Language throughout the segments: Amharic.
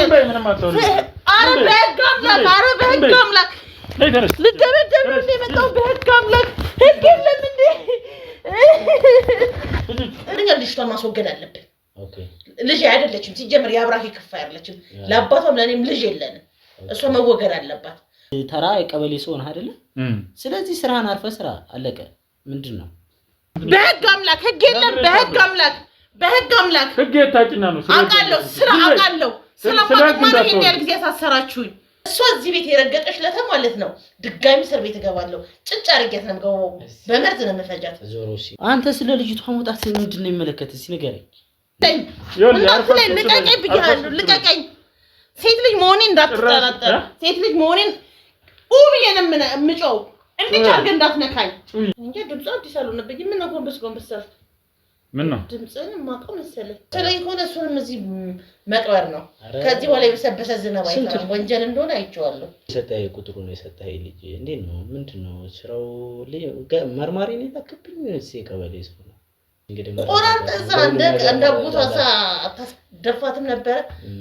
ምንም አትሆን አረ በህግ አምላክ ልደበደብ ነው የመጣው በህግ አምላክ ህግ የለም እንዴ ልጅቷን ማስወገድ አለብን ኦኬ ልጅ አይደለችም ሲጀምር ያብራክ ይከፋ ያለችም ለአባቷም ለኔም ልጅ የለንም እሷ መወገድ አለባት ተራ የቀበሌ ሰው ነው አይደለ ስለዚህ ስራን አርፈ ስራ አለቀ ምንድነው በህግ አምላክ ህግ የለም በህግ አምላክ ህግ የታጭና ነው አቃለው ስራ ማለት ይሄን ያህል ጊዜ ያሳሰራችሁኝ እሷ እዚህ ቤት የረገጠሽ ለተ ማለት ነው ድጋሚ እስር ቤት እገባለሁ ጭጭ አርጊያት ነው ገባው በመርዝ ነው መፈጃት ዞሮሲ አንተ ስለ ልጅቷ መውጣት ምንድነው ይመለከት እስኪ ንገረኝ ልቀቀኝ ሴት ልጅ መሆኔን እንዳትጠራጠር ሴት ልጅ መሆኔን ኡብየንም ምጮው እንዴት አርገ እንዳትነካኝ እንጂ ድምጽ አዲስ አልሆነብኝ ምን ነው ጎንበስ ምን ነው ድምጽን ማቀም መሰለኝ ስለኝ ሆነ እሱንም እዚህ መቅበር ነው ከዚህ በኋላ የበሰበሰ ዝናብ አይፈራም ወንጀል እንደሆነ አይቼዋለሁ የሰጠኝ ቁጥሩ ነው የሰጠኝ ልጅ እንዴት ነው ምንድነው ስራው መርማሪ ነው ተከብኝ እዚህ ቀበሌ ሰው ነው እንግዲህ ቆራርጠዛ እንደ ቦታሳ አታስደፋትም ነበር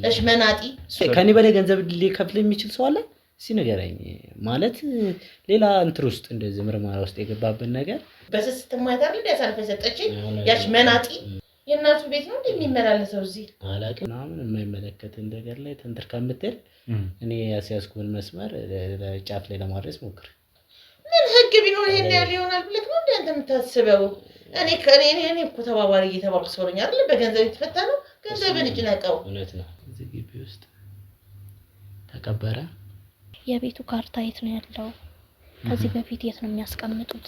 እሺ መናጢ ከኔ በላይ ገንዘብ ሊከፍል የሚችል ሰው አለ ሲነገረኝ ማለት ሌላ እንትን ውስጥ እንደዚህ ምርመራ ውስጥ የገባበት ነገር በስስት ማይታር ለያሳልፈ ሰጠችኝ ያች መናጢ የናቱ ቤት ነው እንደሚመላለሰው እዚህ አላቀና ምን የማይመለከት ነገር ላይ ተንተር ከምትል እኔ ያስያዝኩን መስመር ጫፍ ላይ ለማድረስ ሞክር ምን ህግ ቢኖር ይሄን ያህል ይሆናል ብለህ ነው እንዴ አንተ የምታስበው እኔ እኮ ተባባሪ እየተባልኩ ሰው ነኝ አይደል በገንዘብ የተፈታ ነው ገንዘብን እጅናቀው እውነት ነው እዚህ ግቢ ውስጥ ተከበረ የቤቱ ካርታ የት ነው ያለው ከዚህ በፊት የት ነው የሚያስቀምጡት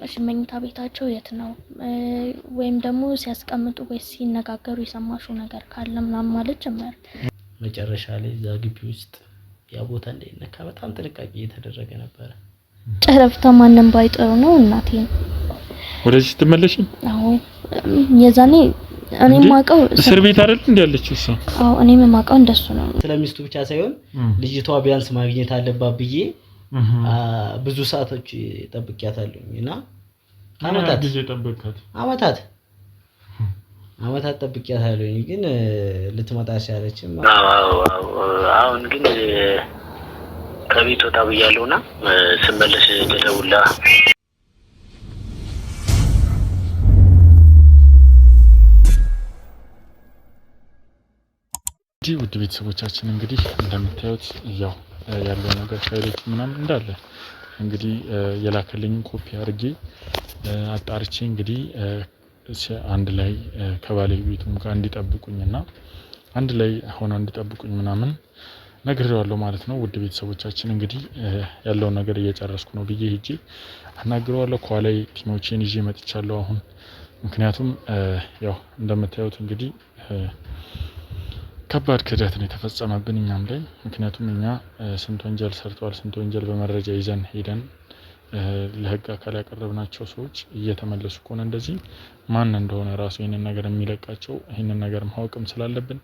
እሺ መኝታ ቤታቸው የት ነው ወይም ደግሞ ሲያስቀምጡ ወይስ ሲነጋገሩ የሰማሽው ነገር ካለ ምናምን ማለት ጀመር መጨረሻ ላይ እዛ ግቢ ውስጥ ያ ቦታ እንደነካ በጣም ጥንቃቄ እየተደረገ ነበር ጨረፍታ ማንንም ባይጠሩ ነው እናቴ ወደዚህ ትመለሺ አዎ የዛኔ እኔ ማቀው እስር ቤት አይደል እንዴ ያለችው እሷ አዎ እኔ ማቀው እንደሱ ነው ስለሚስቱ ብቻ ሳይሆን ልጅቷ ቢያንስ ማግኘት አለባት ብዬ ብዙ ሰዓቶች ጠብቂያታለሁና አመታት ጠብቂያታለሁኝ ግን ልትመጣ ሲያለችም አሁን ግን ከቤት ወጣ ብያለሁና ስመለስ ደውላ ውድ ቤተሰቦቻችን እንግዲህ እንደምታዩት ያው ያለው ነገር ፋይሎች ምናምን እንዳለ እንግዲህ የላከልኝ ኮፒ አድርጌ አጣርቼ እንግዲህ አንድ ላይ ከባለቤቱም ጋር እንዲጠብቁኝና አንድ ላይ ሆነው እንዲጠብቁኝ ምናምን ነግሬዋለሁ ማለት ነው ውድ ቤተሰቦቻችን እንግዲህ ያለው ነገር እየጨረስኩ ነው ብዬ ሄጄ አናግረዋለሁ ኳላይ ቲሞቼን ይዤ መጥቻለሁ አሁን ምክንያቱም ያው እንደምታዩት እንግዲህ ከባድ ክህደት ነው የተፈጸመብን እኛም ላይ ምክንያቱም እኛ ስንት ወንጀል ሰርተዋል ስንት ወንጀል በመረጃ ይዘን ሄደን ለህግ አካል ያቀረብናቸው ሰዎች እየተመለሱ ከሆነ እንደዚህ ማን እንደሆነ ራሱ ይሄንን ነገር የሚለቃቸው ይሄንን ነገር ማወቅም ስላለብን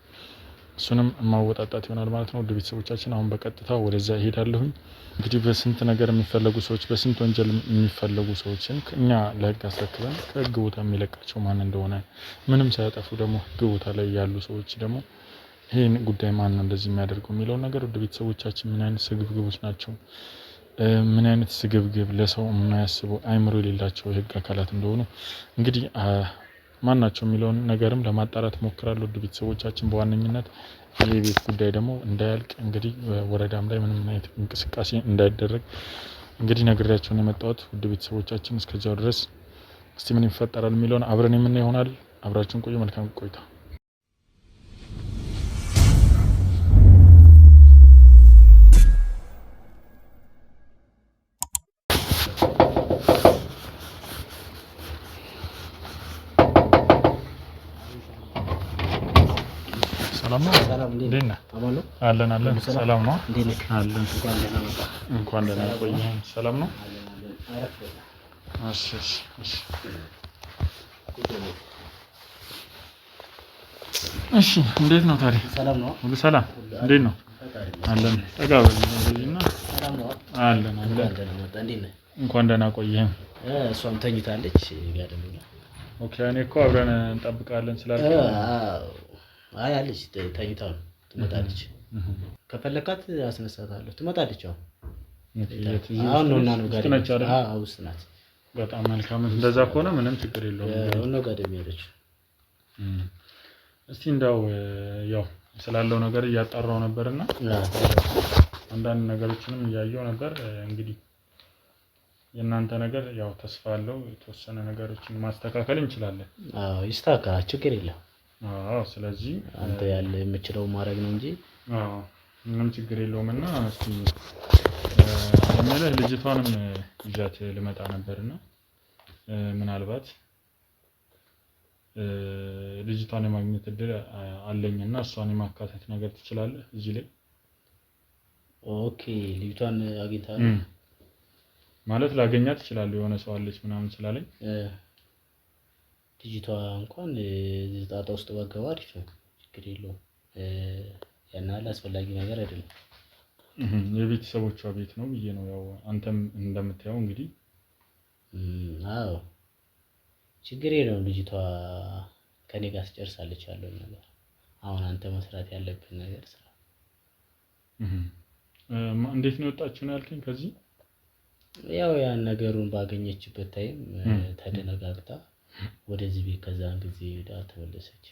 እሱንም ማወጣጣት ይሆናል ማለት ነው ውድ ቤተሰቦቻችን አሁን በቀጥታ ወደዛ ሄዳለሁ እንግዲህ በስንት ነገር የሚፈልጉ ሰዎች በስንት ወንጀል የሚፈልጉ ሰዎችን እኛ ለህግ አስረክበን ከህግ ቦታ የሚለቃቸው ማን እንደሆነ ምንም ሳያጠፉ ደግሞ ህግ ቦታ ላይ ያሉ ሰዎች ደግሞ ይሄን ጉዳይ ማን ነው እንደዚህ የሚያደርገው የሚለው ነገር ውድ ቤተሰቦቻችን ምን አይነት ስግብግቦች ናቸው ምን አይነት ስግብግብ ለሰው የማያስቡ አይምሮ የሌላቸው የህግ አካላት እንደሆኑ እንግዲህ ማን ናቸው የሚለውን ነገርም ለማጣራት ሞክራለሁ ውድ ቤተሰቦቻችን በዋነኝነት ይሄ ቤት ጉዳይ ደግሞ እንዳያልቅ እንግዲህ ወረዳም ላይ ምንም አይነት እንቅስቃሴ እንዳይደረግ እንግዲህ ነግሬያቸው ነው የመጣሁት ውድ ቤተሰቦቻችን እስከዛው ድረስ እስቲ ምን ይፈጠራል የሚለውን አብረን የምናየው ይሆናል አብራችሁን ቆዩ መልካም ቆይታ ሰላም ዲና አለን ሰላም ነው አለን እንኳን ደህና ቆየህ ሰላም ነው እሺ እንዴት ነው ታዲያ ሰላም ነው ሁሉ ሰላም እንዴት ነው አለን ተጋበዝ ዲና ሰላም ነው አለን እንኳን ደህና ቆየህ እሷም ተኝታለች ጋደምኛ ኦኬ እኔ እኮ አብረን እንጠብቃለን ስላልከኝ አይ አለች ተኝታ ነው ትመጣለች። ከፈለካት አስነሳታለሁ ትመጣለች። አሁን ነው ጋር ውስጥ ናት። በጣም መልካም። እንደዛ ከሆነ ምንም ችግር የለውም። ነው ጋር ደሚያለች። እስቲ እንዳው ያው ስላለው ነገር እያጣራው ነበርና አንዳንድ ነገሮችንም እያየው ነበር። እንግዲህ የእናንተ ነገር ያው ተስፋ አለው የተወሰነ ነገሮችን ማስተካከል እንችላለን። ይስተካከላል፣ ችግር የለም። ስለዚህ አንተ ያለ የምችለው ማድረግ ነው እንጂ ምንም ችግር የለውምና እስቲ እመለህ ልጅቷንም ይዛት ልመጣ ነበርና ምናልባት ልጅቷን የማግኘት እድል አለኝና እሷን የማካተት ነገር ትችላለህ እዚህ ላይ? ኦኬ ልጅቷን አግኝታለህ ማለት ላገኛት እችላለሁ የሆነ ሰው አለች ምናምን ስላለኝ ልጅቷ እንኳን ጣጣ ውስጥ ባገባ አሪፍ ነው፣ ችግር የለውም። ያናል አስፈላጊ ነገር አይደለም። የቤተሰቦቿ ቤት ነው ብዬ ነው ያው አንተም እንደምታየው እንግዲህ አዎ ችግር የለውም። ልጅቷ ከኔ ጋር ትጨርሳለች ያለው ነገር። አሁን አንተ መስራት ያለብን ነገር ስራ። እንዴት ነው የወጣችው ነው ያልከኝ? ከዚህ ያው ያን ነገሩን ባገኘችበት ታይም ተደነጋግጣ ወደዚህ ቤት ከዛን ጊዜ ሄዳ ተመለሰች።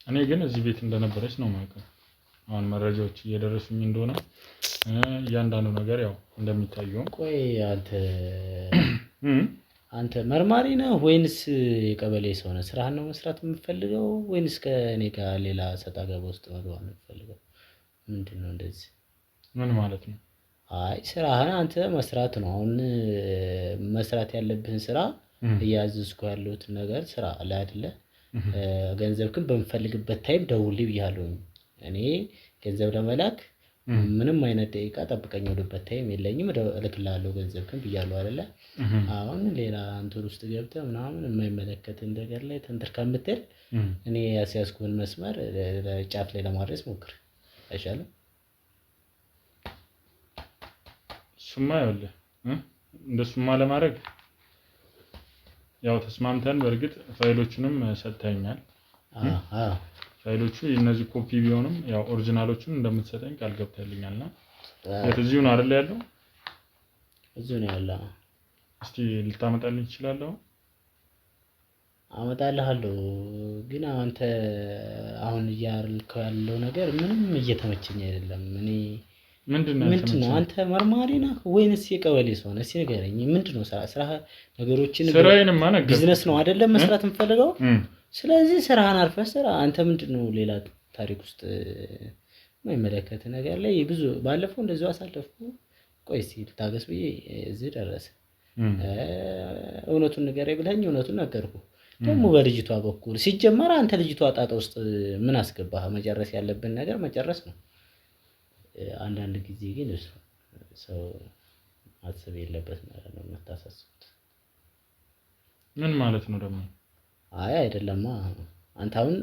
እኔ ግን እዚህ ቤት እንደነበረች ነው የማውቀው። አሁን መረጃዎች እየደረሱኝ እንደሆነ ያንዳንዱ ነገር ያው እንደሚታየው። ቆይ አንተ መርማሪ ነህ ወይንስ የቀበሌ ሰው ነህ? ስራህን ነው መስራት የምትፈልገው ወይንስ ከኔ ጋር ሌላ ሰጣ ገባ ውስጥ መግባት ነው የምትፈልገው? ምንድነው እንደዚህ? ምን ማለት ነው? አይ ስራህን አንተ መስራት ነው። አሁን መስራት ያለብህን ስራ እያዘዝኩ ያለሁት ነገር ስራ አለ አይደለ? ገንዘብክን በመፈልግበት ታይም ደውልልኝ ብያለሁ። እኔ ገንዘብ ለመላክ ምንም አይነት ደቂቃ ጠብቀኝ ወደበት ታይም የለኝም፣ እልክልሃለሁ ገንዘብክን ብያለሁ አይደለ? አሁን ሌላ አንተር ውስጥ ገብተህ ምናምን የማይመለከት ነገር ላይ ተንተር ከምትል እኔ ያስያዝኩን መስመር ጫፍ ላይ ለማድረስ ሞክር አይሻልም? ሱማ ይኸውልህ እንደሱማ ለማድረግ ያው ተስማምተን በርግጥ ፋይሎቹንም ሰጥተኛል። ፋይሎቹ እነዚህ ኮፒ ቢሆንም ያው ኦሪጂናሎቹን እንደምትሰጠኝ ቃል ገብተልኛልና እዚሁ ነው አይደል ያለው? እዚሁ ነው ያለው። እስቲ ልታመጣልኝ ትችላለህ? አመጣልሃለሁ። ግን አንተ አሁን እያልከው ያለው ነገር ምንም እየተመቸኝ አይደለም። እኔ ምንድነው አንተ መርማሪ ነህ ወይንስ የቀበሌ ሰው ነህ? እስኪ ንገረኝ። ምንድነው ስራ ነገሮችን ስራዬንማ ነገር ቢዝነስ ነው አይደለም መስራት የምፈልገው? ስለዚህ ስራህን አርፈህ ስራ። አንተ ምንድነው ሌላ ታሪክ ውስጥ የማይመለከት ነገር ላይ ብዙ ባለፈው እንደዚሁ አሳለፍኩ። ቆይ እስኪ ልታገስ ብዬ እዚህ ደረሰ። እውነቱን ንገረኝ ብለኸኝ እውነቱን ነገርኩ። ደግሞ በልጅቷ በኩል ሲጀመር አንተ ልጅቷ ጣጣ ውስጥ ምን አስገባህ? መጨረስ ያለብን ነገር መጨረስ ነው። አንዳንድ ጊዜ ግን ሰው ማሰብ የለበት ነገር ነው የምታሳስቡት። ምን ማለት ነው ደግሞ? አይ አይደለማ። አንተ አሁን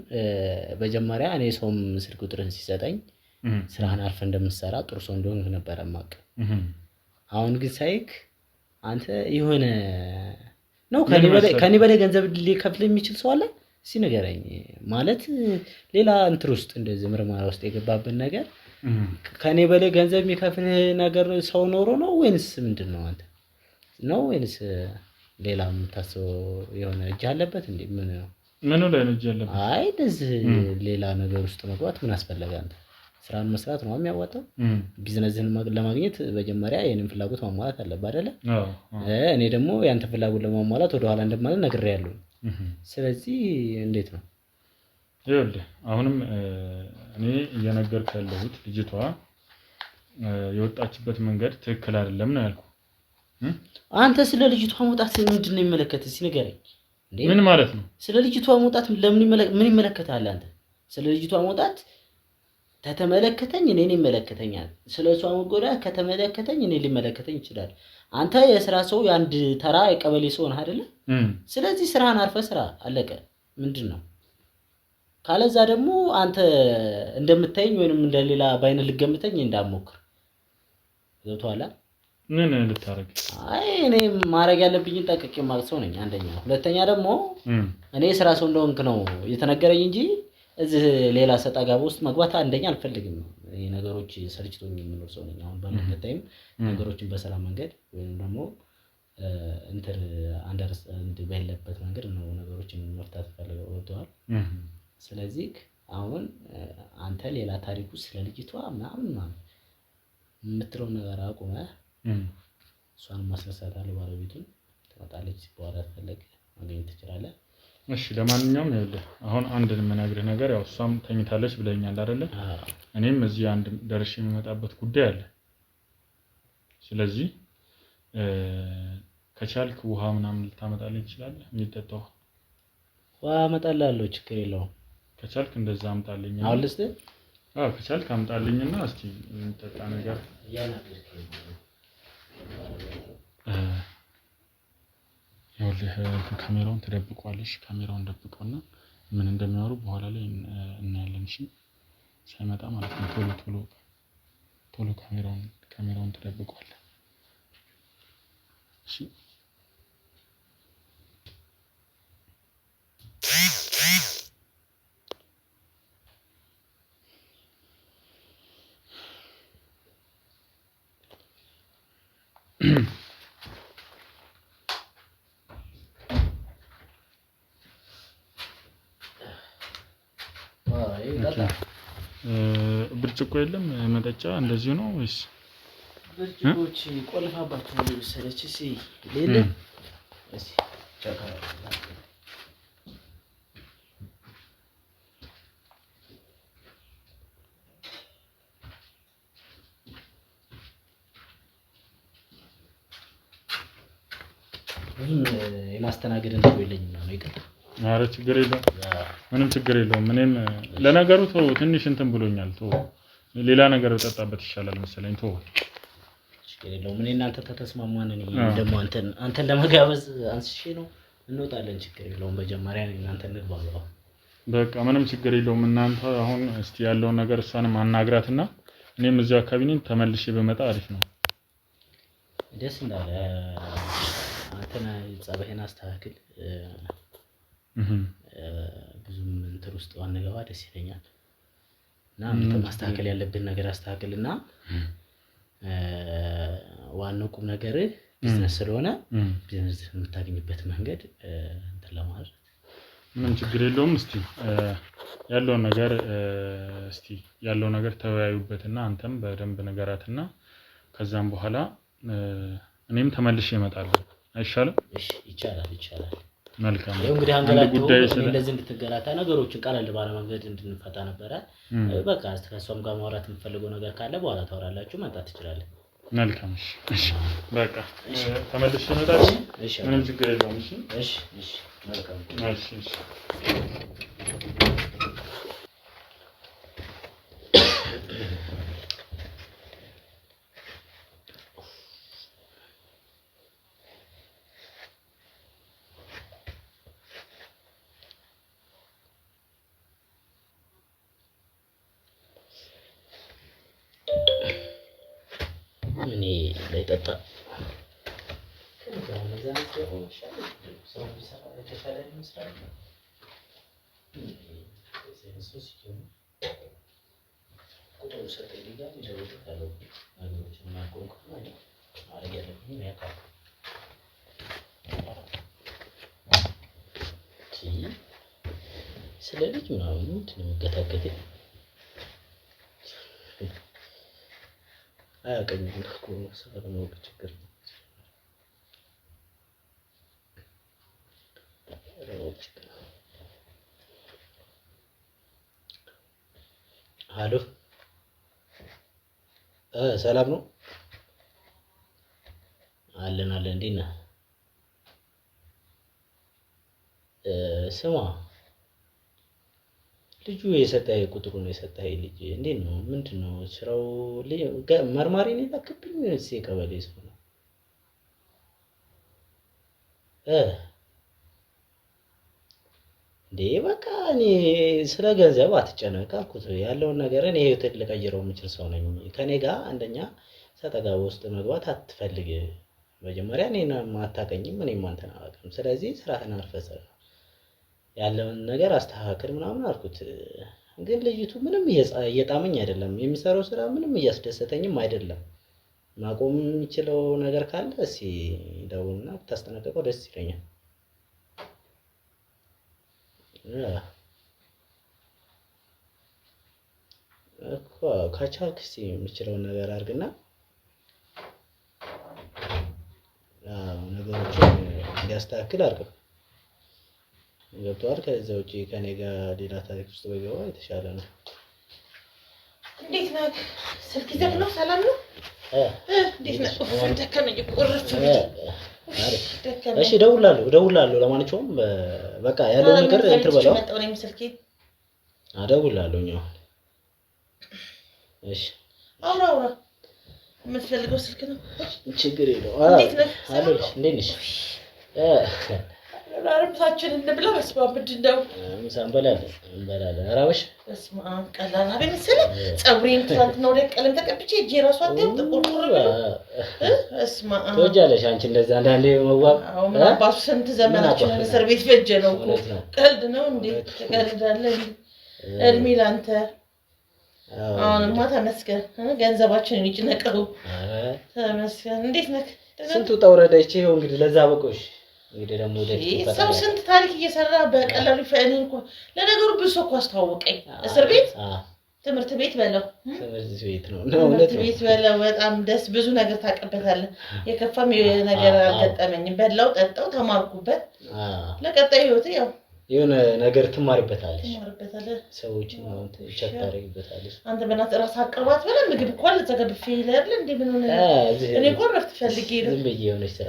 በመጀመሪያ እኔ ሰውም ስልክ ቁጥርህን ሲሰጠኝ ስራህን አርፈህ እንደምትሰራ ጥሩ ሰው እንደሆንክ ነበር የማውቅ። አሁን ግን ሳይክ አንተ የሆነ ነው ከኔ በላይ ገንዘብ ሊከፍል የሚችል ሰው አለ? እስኪ ንገረኝ። ማለት ሌላ እንትን ውስጥ እንደዚህ ምርመራ ውስጥ የገባብን ነገር ከኔ በላይ ገንዘብ የሚከፍል ነገር ሰው ኖሮ ነው ወይንስ ምንድነው? አንተ ነው ወይንስ ሌላ የምታስበው የሆነ እጅ አለበት እንዴ? ምን ነው ምኑ ላይ ነው እጅ አለበት? አይ እንደዚህ ሌላ ነገር ውስጥ መግባት ምን አስፈለገ? አንተ ስራን መስራት ነው የሚያዋጣው። ቢዝነስን ለማግኘት መጀመሪያ የኔን ፍላጎት ማሟላት አለበት አይደለ? እኔ ደግሞ ያንተ ፍላጎት ለማሟላት ወደ ኋላ እንደማለት ነግሬያለሁ። ስለዚህ እንዴት ነው? ይኸውልህ አሁንም እኔ እየነገርኩህ ያለሁት ልጅቷ የወጣችበት መንገድ ትክክል አይደለም ነው ያልኩህ። አንተ ስለ ልጅቷ መውጣት ምንድነው የሚመለከትህ? እስኪ ንገረኝ። ምን ማለት ነው? ስለ ልጅቷ መውጣት ምን ይመለከታል? አንተ ስለ ልጅቷ መውጣት ከተመለከተኝ እኔን ይመለከተኛል። ስለሷ መጎዳት ከተመለከተኝ እኔን ሊመለከተኝ ይችላል። አንተ የስራ ሰው የአንድ ተራ የቀበሌ ሰው ነህ አይደለ? ስለዚህ ስራህን አርፈህ ስራ አለቀ። ምንድነው? ካለዛ ደግሞ አንተ እንደምታየኝ ወይንም እንደሌላ ባይነ ልገምተኝ እንዳትሞክር። ገብቶሃል? ምን ልታረግ? አይ እኔ ማረግ ያለብኝን ጠቅቄ ማለት ሰው ነኝ አንደኛ። ሁለተኛ ደግሞ እኔ ስራ ሰው እንደሆንክ ነው የተነገረኝ እንጂ እዚህ ሌላ ሰጣ ጋር ውስጥ መግባት አንደኛ አልፈልግም። ይሄ ነገሮች ሰልችቶኝ የምኖር ሰው ነኝ። አሁን በመቀጠይም ነገሮችን በሰላም መንገድ ወይም ደግሞ አንደርስታንድ ባለበት መንገድ ነው ነገሮችን መፍታት ፈልገው ወጥቷል። ስለዚህ አሁን አንተ ሌላ ታሪክ ውስጥ ለልጅቷ ምናምን የምትለው ነገር አቁመህ እሷን ማስነሳት አለ ባለቤቱን ትመጣለች በኋላ ተፈለገ ማግኘት ትችላለህ። እሺ ለማንኛውም ይኸውልህ አሁን አንድ የምነግርህ ነገር ያው እሷም ተኝታለች ብለኛል አይደለ? እኔም እዚህ አንድ ደርሼ የምመጣበት ጉዳይ አለ። ስለዚህ ከቻልክ ውሃ ምናምን ልታመጣልኝ ትችላለህ? የሚጠጣው ውሃ አመጣልሃለሁ፣ ችግር የለውም። ከቻልክ እንደዛ አምጣልኝ። አሁን ልስጥህ? አዎ ከቻልክ አምጣልኝና እስቲ የሚጠጣ ነገር ይኸውልህ ካሜራውን ትደብቀዋለሽ። ካሜራውን ደብቀውና ምን እንደሚያወሩ በኋላ ላይ እናያለን። እሺ ሳይመጣ ማለት ነው። ቶሎ ካሜራውን ትደብቀዋለህ። እሺ ብርጭቆ የለም መጠጫ እንደዚሁ ነው ወይስ ብርጭቆች ቆልፋባቸው ነው መሰለች? እሺ ሌላ እሺ ቻካራ የማስተናገድ እንደው የለኝም ነው ይቀጥል። ኧረ ችግር የለውም፣ ምንም ችግር የለውም። እኔም ለነገሩ ተው ትንሽ እንትን ብሎኛል። ተው ሌላ ነገር ተጣጣበት ይሻላል መሰለኝ። ተው ችግር የለውም። እኔ እናንተ ተተስማማን። እኔ ደግሞ አንተን ለመጋበዝ አንስሼ ነው እንወጣለን። ችግር የለውም። በመጀመሪያ እናንተ እንግባባው። በቃ ምንም ችግር የለውም። እናንተ አሁን እስቲ ያለውን ነገር እሷንም አናግራትና እኔም እዚያው አካባቢ ነኝ ተመልሼ በመጣ አሪፍ ነው። ደስ እንዳለ አንተና ጸባይን አስተካክል። ብዙም እንትን ውስጥ አንገባ ደስ ይለኛል። እና አንተ ማስተካከል ያለብን ነገር አስተካክልና ዋናው ቁም ነገር ቢዝነስ ስለሆነ ቢዝነስ የምታገኝበት መንገድ እንትን ለማድረግ ምንም ችግር የለውም። እስቲ ያለው ነገር ተወያዩበትና አንተም በደንብ ነገራትና ከዛም በኋላ እኔም ተመልሼ እመጣለሁ። አይሻልም? እሺ ይቻላል። መልካም ነው። እንግዲህ አንገላታው እንደዚህ እንድትገላታ ነገሮችን ቀለል ባለ መንገድ እንድንፈታ ነበረ። በቃ ከሷም ጋር ማውራት የምትፈልገው ነገር ካለ በኋላ ታወራላችሁ፣ መጣት ትችላለህ። መልካም እሺ። በቃ ተመልሼ እመጣለሁ። ምንም ችግር የለውም። እሺ መልካም እሺ። እኔ ላይ ጠጣ ስለ ልጅ ምናምን እንትን የሚገታገት አያውቅኝም እኮ ሰፈር ነው ችግር ነው። አሎ ሰላም ነው አለን እንዴት ነህ? ስማ ልጁ የሰጠህ ቁጥሩን የሰጠህ ልጅ እንዴት ነው? ምንድነው ስራው? መርማሪ ነው የላክብኝ ወይስ የቀበሌ ሰው ነው? እንዴ በቃ እኔ ስለ ገንዘብ አትጨነቅ አልኩት። ያለውን ነገር እኔ ልቀይረው የምችል ሰው ነኝ። ከኔ ጋር አንደኛ ሰጠጋ ውስጥ መግባት አትፈልግ። መጀመሪያ እኔን ማታቀኝም እኔም አንተን አላውቅም። ስለዚህ ስራህን አርፈህ ስራ፣ ያለውን ነገር አስተካክል ምናምን አልኩት። ግን ልጅቱ ምንም እየጣመኝ አይደለም፣ የሚሰራው ስራ ምንም እያስደሰተኝም አይደለም። ማቆም የሚችለው ነገር ካለ እስኪ ደውልና ብታስጠነቅቀው ደስ ይለኛል። እኮ ከቻልክ እስኪ የምችለውን ነገር አድርግና ነገሮችን እንዲያስተካክል አድርገው። ገብቶሃል? ከዛ ውጪ ከኔ ጋር ሌላ ታሪክ ውስጥ በገባ የተሻለ ነው። እንዴት ነህ? ስልክ ይዘህ ነው? ሰላም ነው? እንዴት ነህ? ደከመኝ እኮ እረፍት ደከመኝ። እሺ እደውላለሁ። ለማንኛውም በቃ ያለው ነገር እንትን በለው። መጣው ነው ስልኬ። እደውላለሁ ነው። እሺ አውራ የምትፈልገው ስልክ ነው? ችግር የለውም። እንዴት ነህ? አለሁልሽ። እንዴት ነሽ? አረብታችን እንብላ። በስመ አብ ምንድን ነው? ምሳ እንበላለን። አራበሽ በስመ አብ ቀላል አቤት መሰለህ። ፀጉሬን ትናንትና ወደ ቀለም ተቀብቼ እጄ ራሱ አትይው ጥቁር ብሎ በስመ አብ ትወጃለሽ አንቺ እንደዛ አንዳንዴ መዋብ። አዎ ምን አባቱ ስንት ዘመናችን እስር ቤት ፈጀ ነው እኮ። ቀልድ ነው እንዴ? ትቀልዳለህ? እድሜ ላንተ። አሁንማ ተመስገን ገንዘባችንን ይጭነቀው። ተመስገን። እንዴት ነህ? ስንቱ ጠውረደች። ይኸው እንግዲህ ለዛ በቆሽ እንግዲህ ደግሞ ወደፊት ሰው ስንት ታሪክ እየሰራ በቀላሉ ፈእኔ እንኳን ለነገሩ ብዙ እኮ አስተዋወቀኝ። እስር ቤት ትምህርት ቤት በለው ትምህርት ቤት ነው ትምህርት ቤት በለው። በጣም ደስ ብዙ ነገር ታውቅበታለህ። የከፋም ነገር አልገጠመኝም። በላው ጠጣው ተማርኩበት። ለቀጣይ ህይወት ያው የሆነ ነገር ትማርበታለሽ። ሰዎችን ነው ቸክ ታደርጊበታለሽ። አንተ በእናትህ ራስህ አቅርባት በለ ምግብ እኮ አልተገበፈ ይላል እንዴ? ምን ሆነ? እኔ እኮ ረፍት ፈልጌ ነው። ዝም ብዬ የሆነች ስራ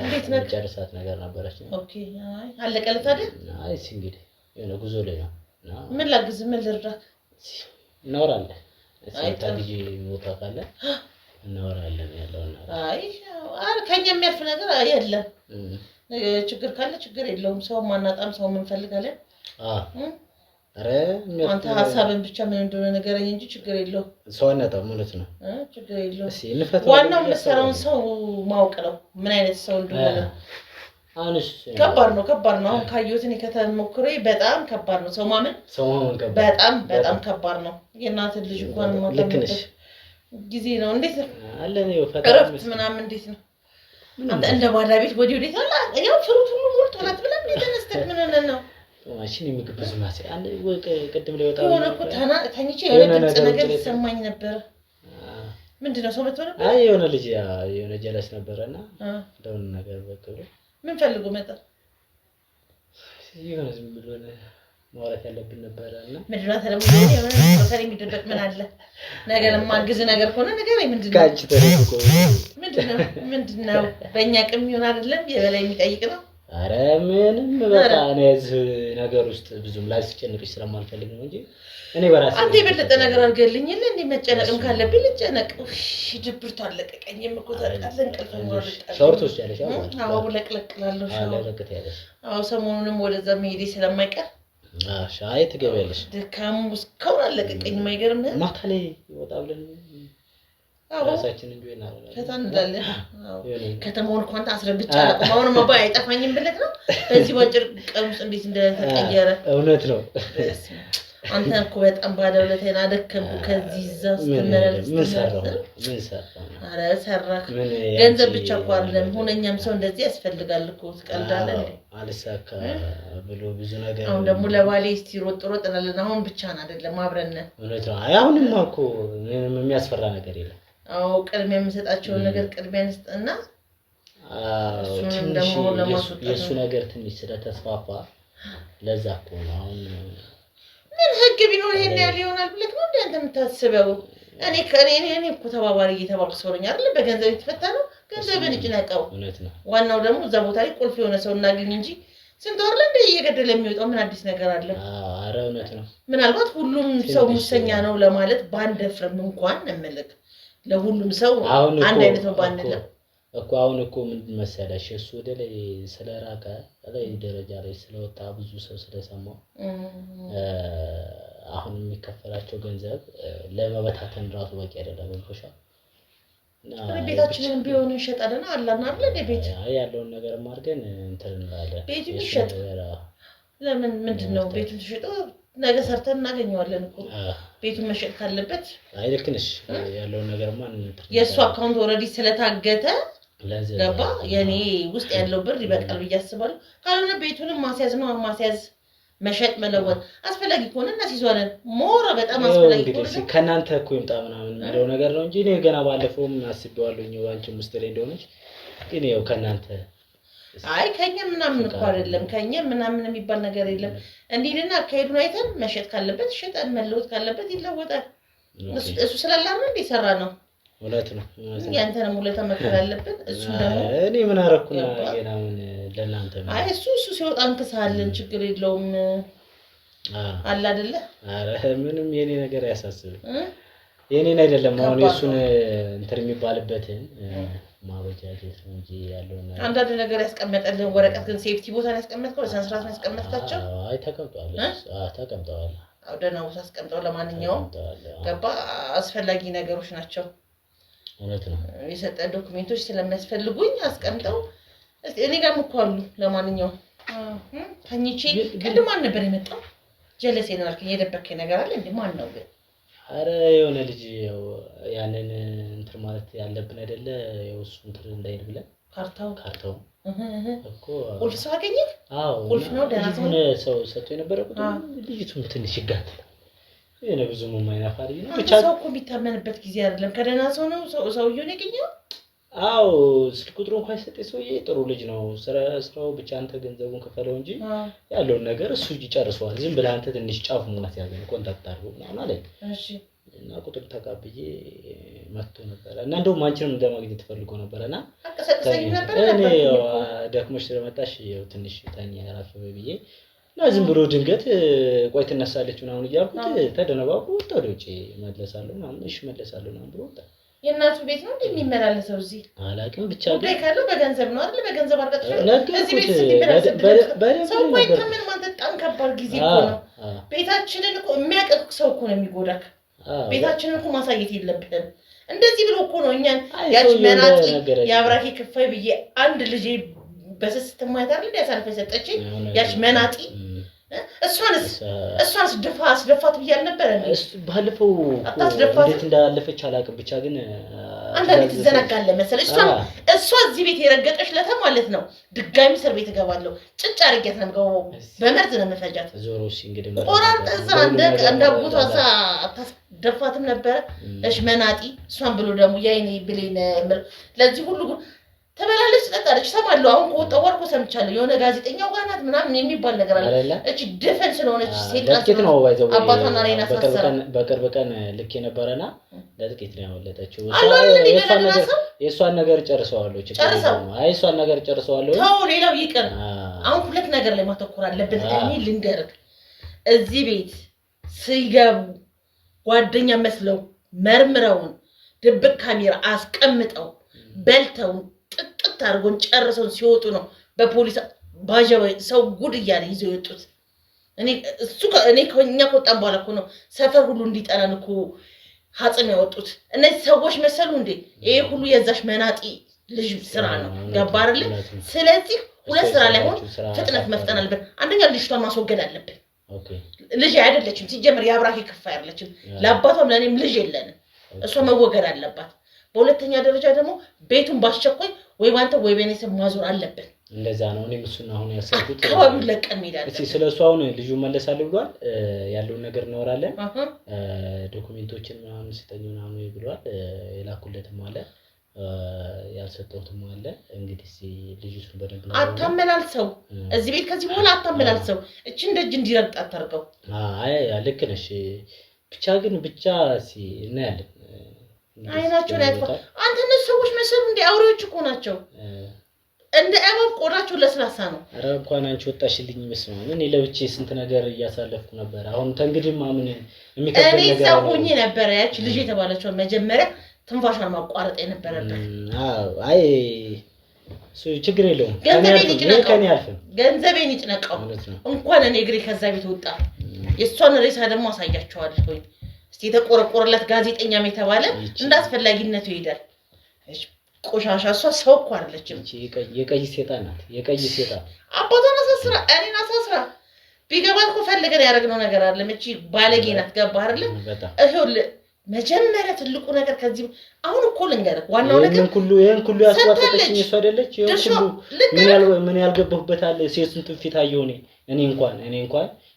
ጨርሳት ነገር ነበረች። ኦኬ አይ አለቀለት አይደል? አይ እንግዲህ የሆነ ጉዞ ላይ ነው። ምን ላግዝ? ምን ልርዳክ? እናወራለን። አይ ታዲጂ ቦታ ካለ እናወራለን ያለውና አይ ከኛ የሚያልፍ ነገር የለም። ችግር ካለ ችግር የለውም። ሰው ማናጣም ሰው ምን ፈልጋለን? አረ አንተ ሐሳብን ብቻ ምን እንደሆነ ነገረኝ እንጂ ችግር የለውም። ሰው አናጣም ማለት ነው። ችግር የለውም። እሺ እንፈታው። ዋናው መሰራውን ሰው ማወቅ ነው፣ ምን አይነት ሰው እንደሆነ። አንሽ ከባድ ነው። አሁን ካየሁት እኔ ከተሞክሬ በጣም ከባድ ነው። ሰው ማመን በጣም ከባድ ነው። የእናትን ልጅ እንኳን ማታመንበት ጊዜ ነው። እንዴት ነው አለን? ይኸው እረፍት ምናምን እንዴት ነው? አንተ እንደ ባዳ ቤት ወዲህ አላ ያው ፍሩት ሁሉ ሞልቶላት ብለን የተነስተክ ምን ሆነ ነው? ማሽን የሚግብ ብዙ ማሴ አንድ ቅድም ላይ ወጣ የሆነ እኮ ተኝቼ የሆነ ድምፅ ነገር ይሰማኝ ነበር። ምንድነው? ሰው መጥቶ ነበር? አይ የሆነ ልጅ የሆነ ጀለስ ነበረና እንደውን ነገር በቅብሩ ምን ፈልጎ መጣ? የሆነ ዝም ብሎ ማውራት ያለብን ነበርና ምንድነው? ተለምዶ የሆነ ፕሮሰሪ የሚደበቅ ምን አለ? ነገር ማግዝ ነገር ሆነ ነገር ምንድነው? ካንቺ ተረኩ ምንድነው? በእኛ ቅም ይሆን አይደለም የበላይ የሚጠይቅ ነው። አረ ምንም በቃ እኔ እዚህ ነገር ውስጥ ብዙም ላስጨንቅሽ ስለማልፈልግ ነው እንጂ እኔ በራሴ አንተ የበለጠ ነገር አድርገልኝ የለ እንዴ? መጨነቅም ካለብኝ ልጨነቅ። ድብርቱ አለቀቀኝም እኮ ታውቃለህ። እንቅልፍ ነው ሾርቶች ያለሽ አዎ ለቅለቅላለሁ። ለቅለቅ ያለሽ አዎ ሰሞኑንም ወደዛ መሄዴ ስለማይቀር ሻይ ትገቢያለሽ። ድካሙ እስካሁን አለቀቀኝም። አይገርምህም? ማታ ላይ ይወጣ ብለን ራሳችን እንጂ እናረጋለን። ከታን እንዳለ ከተማውን እንኳን አስረግጫ አላውቅም። አሁን ማባ አይጠፋኝም ብለህ ነው በዚህ ባጭር ቀን ውስጥ እንዴት እንደተቀየረ። እውነት ነው። አንተ እኮ በጣም ባለውለታዬን አደከምኩ። ከዚህ እዛው ስትመላለስ ምን ሰራው? አረ ሰራክ። ገንዘብ ብቻ እኮ አይደለም ሁነኛም ሰው እንደዚህ ያስፈልጋል እኮ። ትቀልዳለህ እንዴ? አልሳካ ብሎ ብዙ ነገር። አሁን ደግሞ ለባሌ እስቲ ሮጥ እንላለን። አሁን ብቻን አይደለም አብረን ነን። እውነት ነው። አሁንማ እኮ ምንም የሚያስፈራ ነገር የለም። አዎ ቅድሚያ የምሰጣቸውን ነገር ቅድሚያ እንስጥና እሱንም ደግሞ ለማስወጣት የእሱ ነገር ትንሽ ስለተስፋፋ ለዛ እኮ ነው አሁን ምን ህግ ቢኖር ይሄን ያህል ይሆናል ብለህ ነው እንዴ አንተ የምታስበው? እኔ እኮ ተባባሪ እየተባልኩ ሰው ነኝ አይደል? በገንዘብ የተፈታ ነው። ገንዘብን ይጭነቀው። እውነት ነው። ዋናው ደግሞ እዛ ቦታ ላይ ቁልፍ የሆነ ሰው እናገኝ እንጂ ስንት ወር ላይ እየገደለ የሚወጣው ምን አዲስ ነገር አለ? አረ እውነት ነው። ምናልባት ሁሉም ሰው ሙሰኛ ነው ለማለት ባንደፍርም እንኳን እንመለክ ለሁሉም ሰው አንድ አይነት ነው ባንልም እኮ አሁን እኮ ምን መሰለሽ እሱ ወደ ላይ ስለራቀ ላይ ደረጃ ላይ ስለወጣ ብዙ ሰው ስለሰማው አሁን የሚከፈላቸው ገንዘብ ለመበታተን ራሱ በቂ አይደለም። እንኳን ቤታችንን ቢሆን እንሸጣለን አላና አይደል ቤት ያለውን ነገር ማርገን እንትን እንላለን ቤት ይሸጥ ለምን ምንድነው ቤቱን ተሸጦ ነገ ሰርተን እናገኘዋለን እኮ ቤቱን መሸጥ ካለበት አይልክንሽ ያለውን ነገር ማን የሱ አካውንት ኦሬዲ ስለታገተ ገባ የኔ ውስጥ ያለው ብር ይበቃል ብያስባለሁ ካልሆነ ቤቱንም ማስያዝ ነው ማስያዝ መሸጥ መለወጥ አስፈላጊ ከሆነና ሲዟለን ሞራ በጣም አስፈላጊ ከሆነ ከናንተ እኮ ይምጣ ምናምን የሚለው ነገር ነው እንጂ እኔ ገና ባለፈውም አስቤዋለሁኝ አንቺም ውስጥ ላይ እንደሆነች ግን ያው ከናንተ አይ ከኛ ምናምን እኮ አይደለም ከኛ ምናምን የሚባል ነገር የለም እንዲልና አካሄዱን አይተን መሸጥ ካለበት ሸጠን መለወጥ ካለበት ይለወጣል እሱ ስላላምን እንደ ሰራ ነው ወላት ነው ያንተንም ሁለታ መከራ አለበት እሱ ደግሞ እኔ ምን አረኩና ገና ምን ለናንተ አይ እሱ ሲወጣ እንከሳለን ችግር የለውም አለ አይደለ አረ ምንም የኔ ነገር ያሳስብ የኔን አይደለም አሁን እሱን እንትን የሚባልበትን ማበጃጀት ነው እንጂ ያለው ነገር አንዳንድ ነገር ያስቀመጠልን ወረቀት ግን ሴፍቲ ቦታ ላይ ያስቀመጥከው ሰንስራት ነው ያስቀመጥካቸው አይ ተቀምጧል ተቀምጧል አውደናው ያስቀምጠው ለማንኛውም ገባ አስፈላጊ ነገሮች ናቸው እውነት ነው የሰጠ ዶክመንቶች ስለሚያስፈልጉኝ አስቀምጠው እኔ ጋር ምኳሉ ለማንኛውም ታኝቼ ቅድም ማን ነበር የመጣው ጀለሴ ነው አልከኝ የደበከኝ ነገር አለ እንዴ ማን ነው ግን አረ የሆነ ልጅ ያው ያንን እንትን ማለት ያለብን አይደለ ያው እሱ እንትን እንዳይል ብለን ካርታው እኮ ቁልፍ ሰው አገኘ አዎ ቁልፍ ነው ደህና ሰው ሰጥቶ የነበረ ቁጥር ልጅቱም ትንሽ ይጋት የኔ ብዙም ማይናፋሪ ነው ብቻ ሰው እኮ ቢታመንበት ጊዜ አይደለም ከደህና ሰው ነው ሰውየው ነው ያገኘው አዎ ስልክ ቁጥሩ እንኳን ሰጠኝ ሰውዬ ጥሩ ልጅ ነው ስራው ብቻ አንተ ገንዘቡን ከፈለው እንጂ ያለውን ነገር እሱ ይጨርሰዋል ዝም ብለህ አንተ ትንሽ ጫፍ ሙላት ያዘን ኮንታክት አድርጎ ምናምን አለኝ እሺ እና ቁጥር ተቀብዬ መጥቶ ነበር እና እንደውም አንቺንም እንደማግኘት ፈልጎ ነበርና አቀሰቀሰኝ ነበር እኔ ደክሞሽ ስለመጣሽ ትንሽ ታኛ ያራፈ በብዬ እና ዝም ብሎ ድንገት ቆይ ትነሳለች ምናምን እያልኩት ተደነባብሮ ወጣ ወጪ መለሳለሁ ምናምን እሺ መለሳለሁ ምናምን ብሎ ወጣ የናቱ ቤት ነው እንደሚመላለሰው እዚህ አላውቅም ብቻ ጉዳይ ካለው በገንዘብ ነው አይደል በገንዘብ አርቀጥሽ እዚህ ቤት ሰው ቆይ ከምን ማለት በጣም ከባድ ጊዜ እኮ ነው ቤታችንን እኮ የሚያቀቅ ሰው እኮ ነው የሚጎዳክ ቤታችንን እኮ ማሳየት የለብህም እንደዚህ ብሎ እኮ ነው እኛን ያች መናጢ ያብራኪ ክፋይ ብዬ አንድ ልጅ በስስት ማይታ አይደል ያሳልፈ ሰጠችኝ ያች መናጢ እሷንስ ደፋት ብያል ነበር እንዴ ባለፈው እንዴት እንዳለፈች አላውቅም ብቻ ግን አንዳንዴ ተዘናጋለ መሰለሽ እሷ እዚህ ቤት የረገጠሽ ለታ ማለት ነው ድጋሚ እስር ቤት እገባለሁ ጭጭ አርገት ነው ገው በመርዝ ነው መፈጃት ዞሮሽ እንግዲህ ቆራርጠዛ እንደቦታዛ አታስደፋትም ነበር እሺ መናጢ እሷን ብሎ ደግሞ ያይኔ ብሌን ለዚህ ሁሉ ተበላለች ተጣጣለች ሰማለሁ አሁን ቆጣው ወርቆ ሰምቻለሁ የሆነ ጋዜጠኛው ጋር ናት ምናምን የሚባል ነገር አለ እቺ ዲፌንስ ስለሆነች ሴጣን ነው ባይዘው አባቷና ሬና ፈሰረ በቅርብ ቀን ልክ የነበረና ለጥቂት ነው ያወለጠችው የሷን ነገር ጨርሰዋለሁ አይ እሷን ነገር ጨርሰዋለሁ ታው ሌላው ይቅር አሁን ሁለት ነገር ላይ ማተኮር አለብን እኔ ልንገርክ እዚህ ቤት ሲገቡ ጓደኛ መስለው መርምረውን ድብቅ ካሜራ አስቀምጠው በልተው ጥጥት አርጎን ጨርሰው ሲወጡ ነው በፖሊስ ባጃው ሰው ጉድ እያለ ይዘው የወጡት እኔ ከኛ ቆጣን በኋላ እኮ ነው ሰፈር ሁሉ እንዲጠራን እኮ ሀጽም ያወጡት እነዚህ ሰዎች መሰሉ እንዴ ይሄ ሁሉ የዛሽ መናጢ ልጅ ስራ ነው ገባርል ስለዚህ ሁለት ስራ ላይ ሆነ ፍጥነት መፍጠን አለበት አንደኛ ልጅቷን ማስወገድ አለበት ልጅ አይደለችም ሲጀምር ያብራኪ ክፋ አይደለችም ለአባቷም ለኔም ልጅ የለንም እሷ መወገድ አለባት በሁለተኛ ደረጃ ደግሞ ቤቱን ባስቸኳይ ወይ ባንተ ወይ በኔሰብ ማዞር አለብን እንደዛ ነው እኔ ምሱና አሁን ያሰብኩት አካባቢው ለቀን ሜዳለ እሺ ስለሱ አሁን ልጁ መለሳል ብሏል ያለውን ነገር እናወራለን ዶክመንቶችን ምናምን ሲጠኙና ነው ይብሏል የላኩለትም አለ ያልሰጠውትም አለ እንግዲህ ልጁን በደንብ አታመላልሰው እዚህ ቤት ከዚህ በኋላ አታመላልሰው እቺ እንደጅ እንዲረግጥ አታርገው አይ ልክ ነሽ ብቻ እና ያለ አይናቸውን ያጥፋ አንተ እነሱ ሰዎች መሰሉ እንደ አውሬዎች እኮ ናቸው እንደ እባብ ቆዳቸው ለስላሳ ነው አረ እንኳን አንቺ ወጣሽልኝ መስማም እኔ ለብቻ ስንት ነገር እያሳለፍኩ ነበር አሁን ተንግዲህ ማምን የሚከበድ ነገር እኔ ጻፎኝ ነበር ያቺ ልጅ የተባለችው መጀመሪያ ትንፋሿን ማቋረጥ የነበረበት አይ ችግር የለውም ገንዘቤን ይጭነቀው እንኳን እኔ እግሬ ከዛ ቤት ወጣ የሷን ሬሳ ደግሞ አሳያቸዋለሁ እስቲ የተቆረቆረለት ጋዜጠኛም የተባለ እንዳስፈላጊነቱ ይሄዳል ቆሻሻ እሷ ሰው እኮ አይደለችም። የቀይ ሴጣን ናት። የቀይ ሴጣን አባቷን አሳስራ እኔን አሳስራ ቢገባት እኮ ፈልገን ያደረግነው ነገር አለ። እቺ ባለጌ ናት። ገባህ አይደለ? ይኸውልህ መጀመሪያ ትልቁ ነገር ከዚህ አሁን እኮ ልንገርህ፣ ዋናው ነገር ይሄን ሁሉ ያስዋጠችኝ እሷ አይደለች? ይሄን ሁሉ ምን ያልገባሁበት አለ? ሴቱን ፊት አየሁ እኔ እንኳን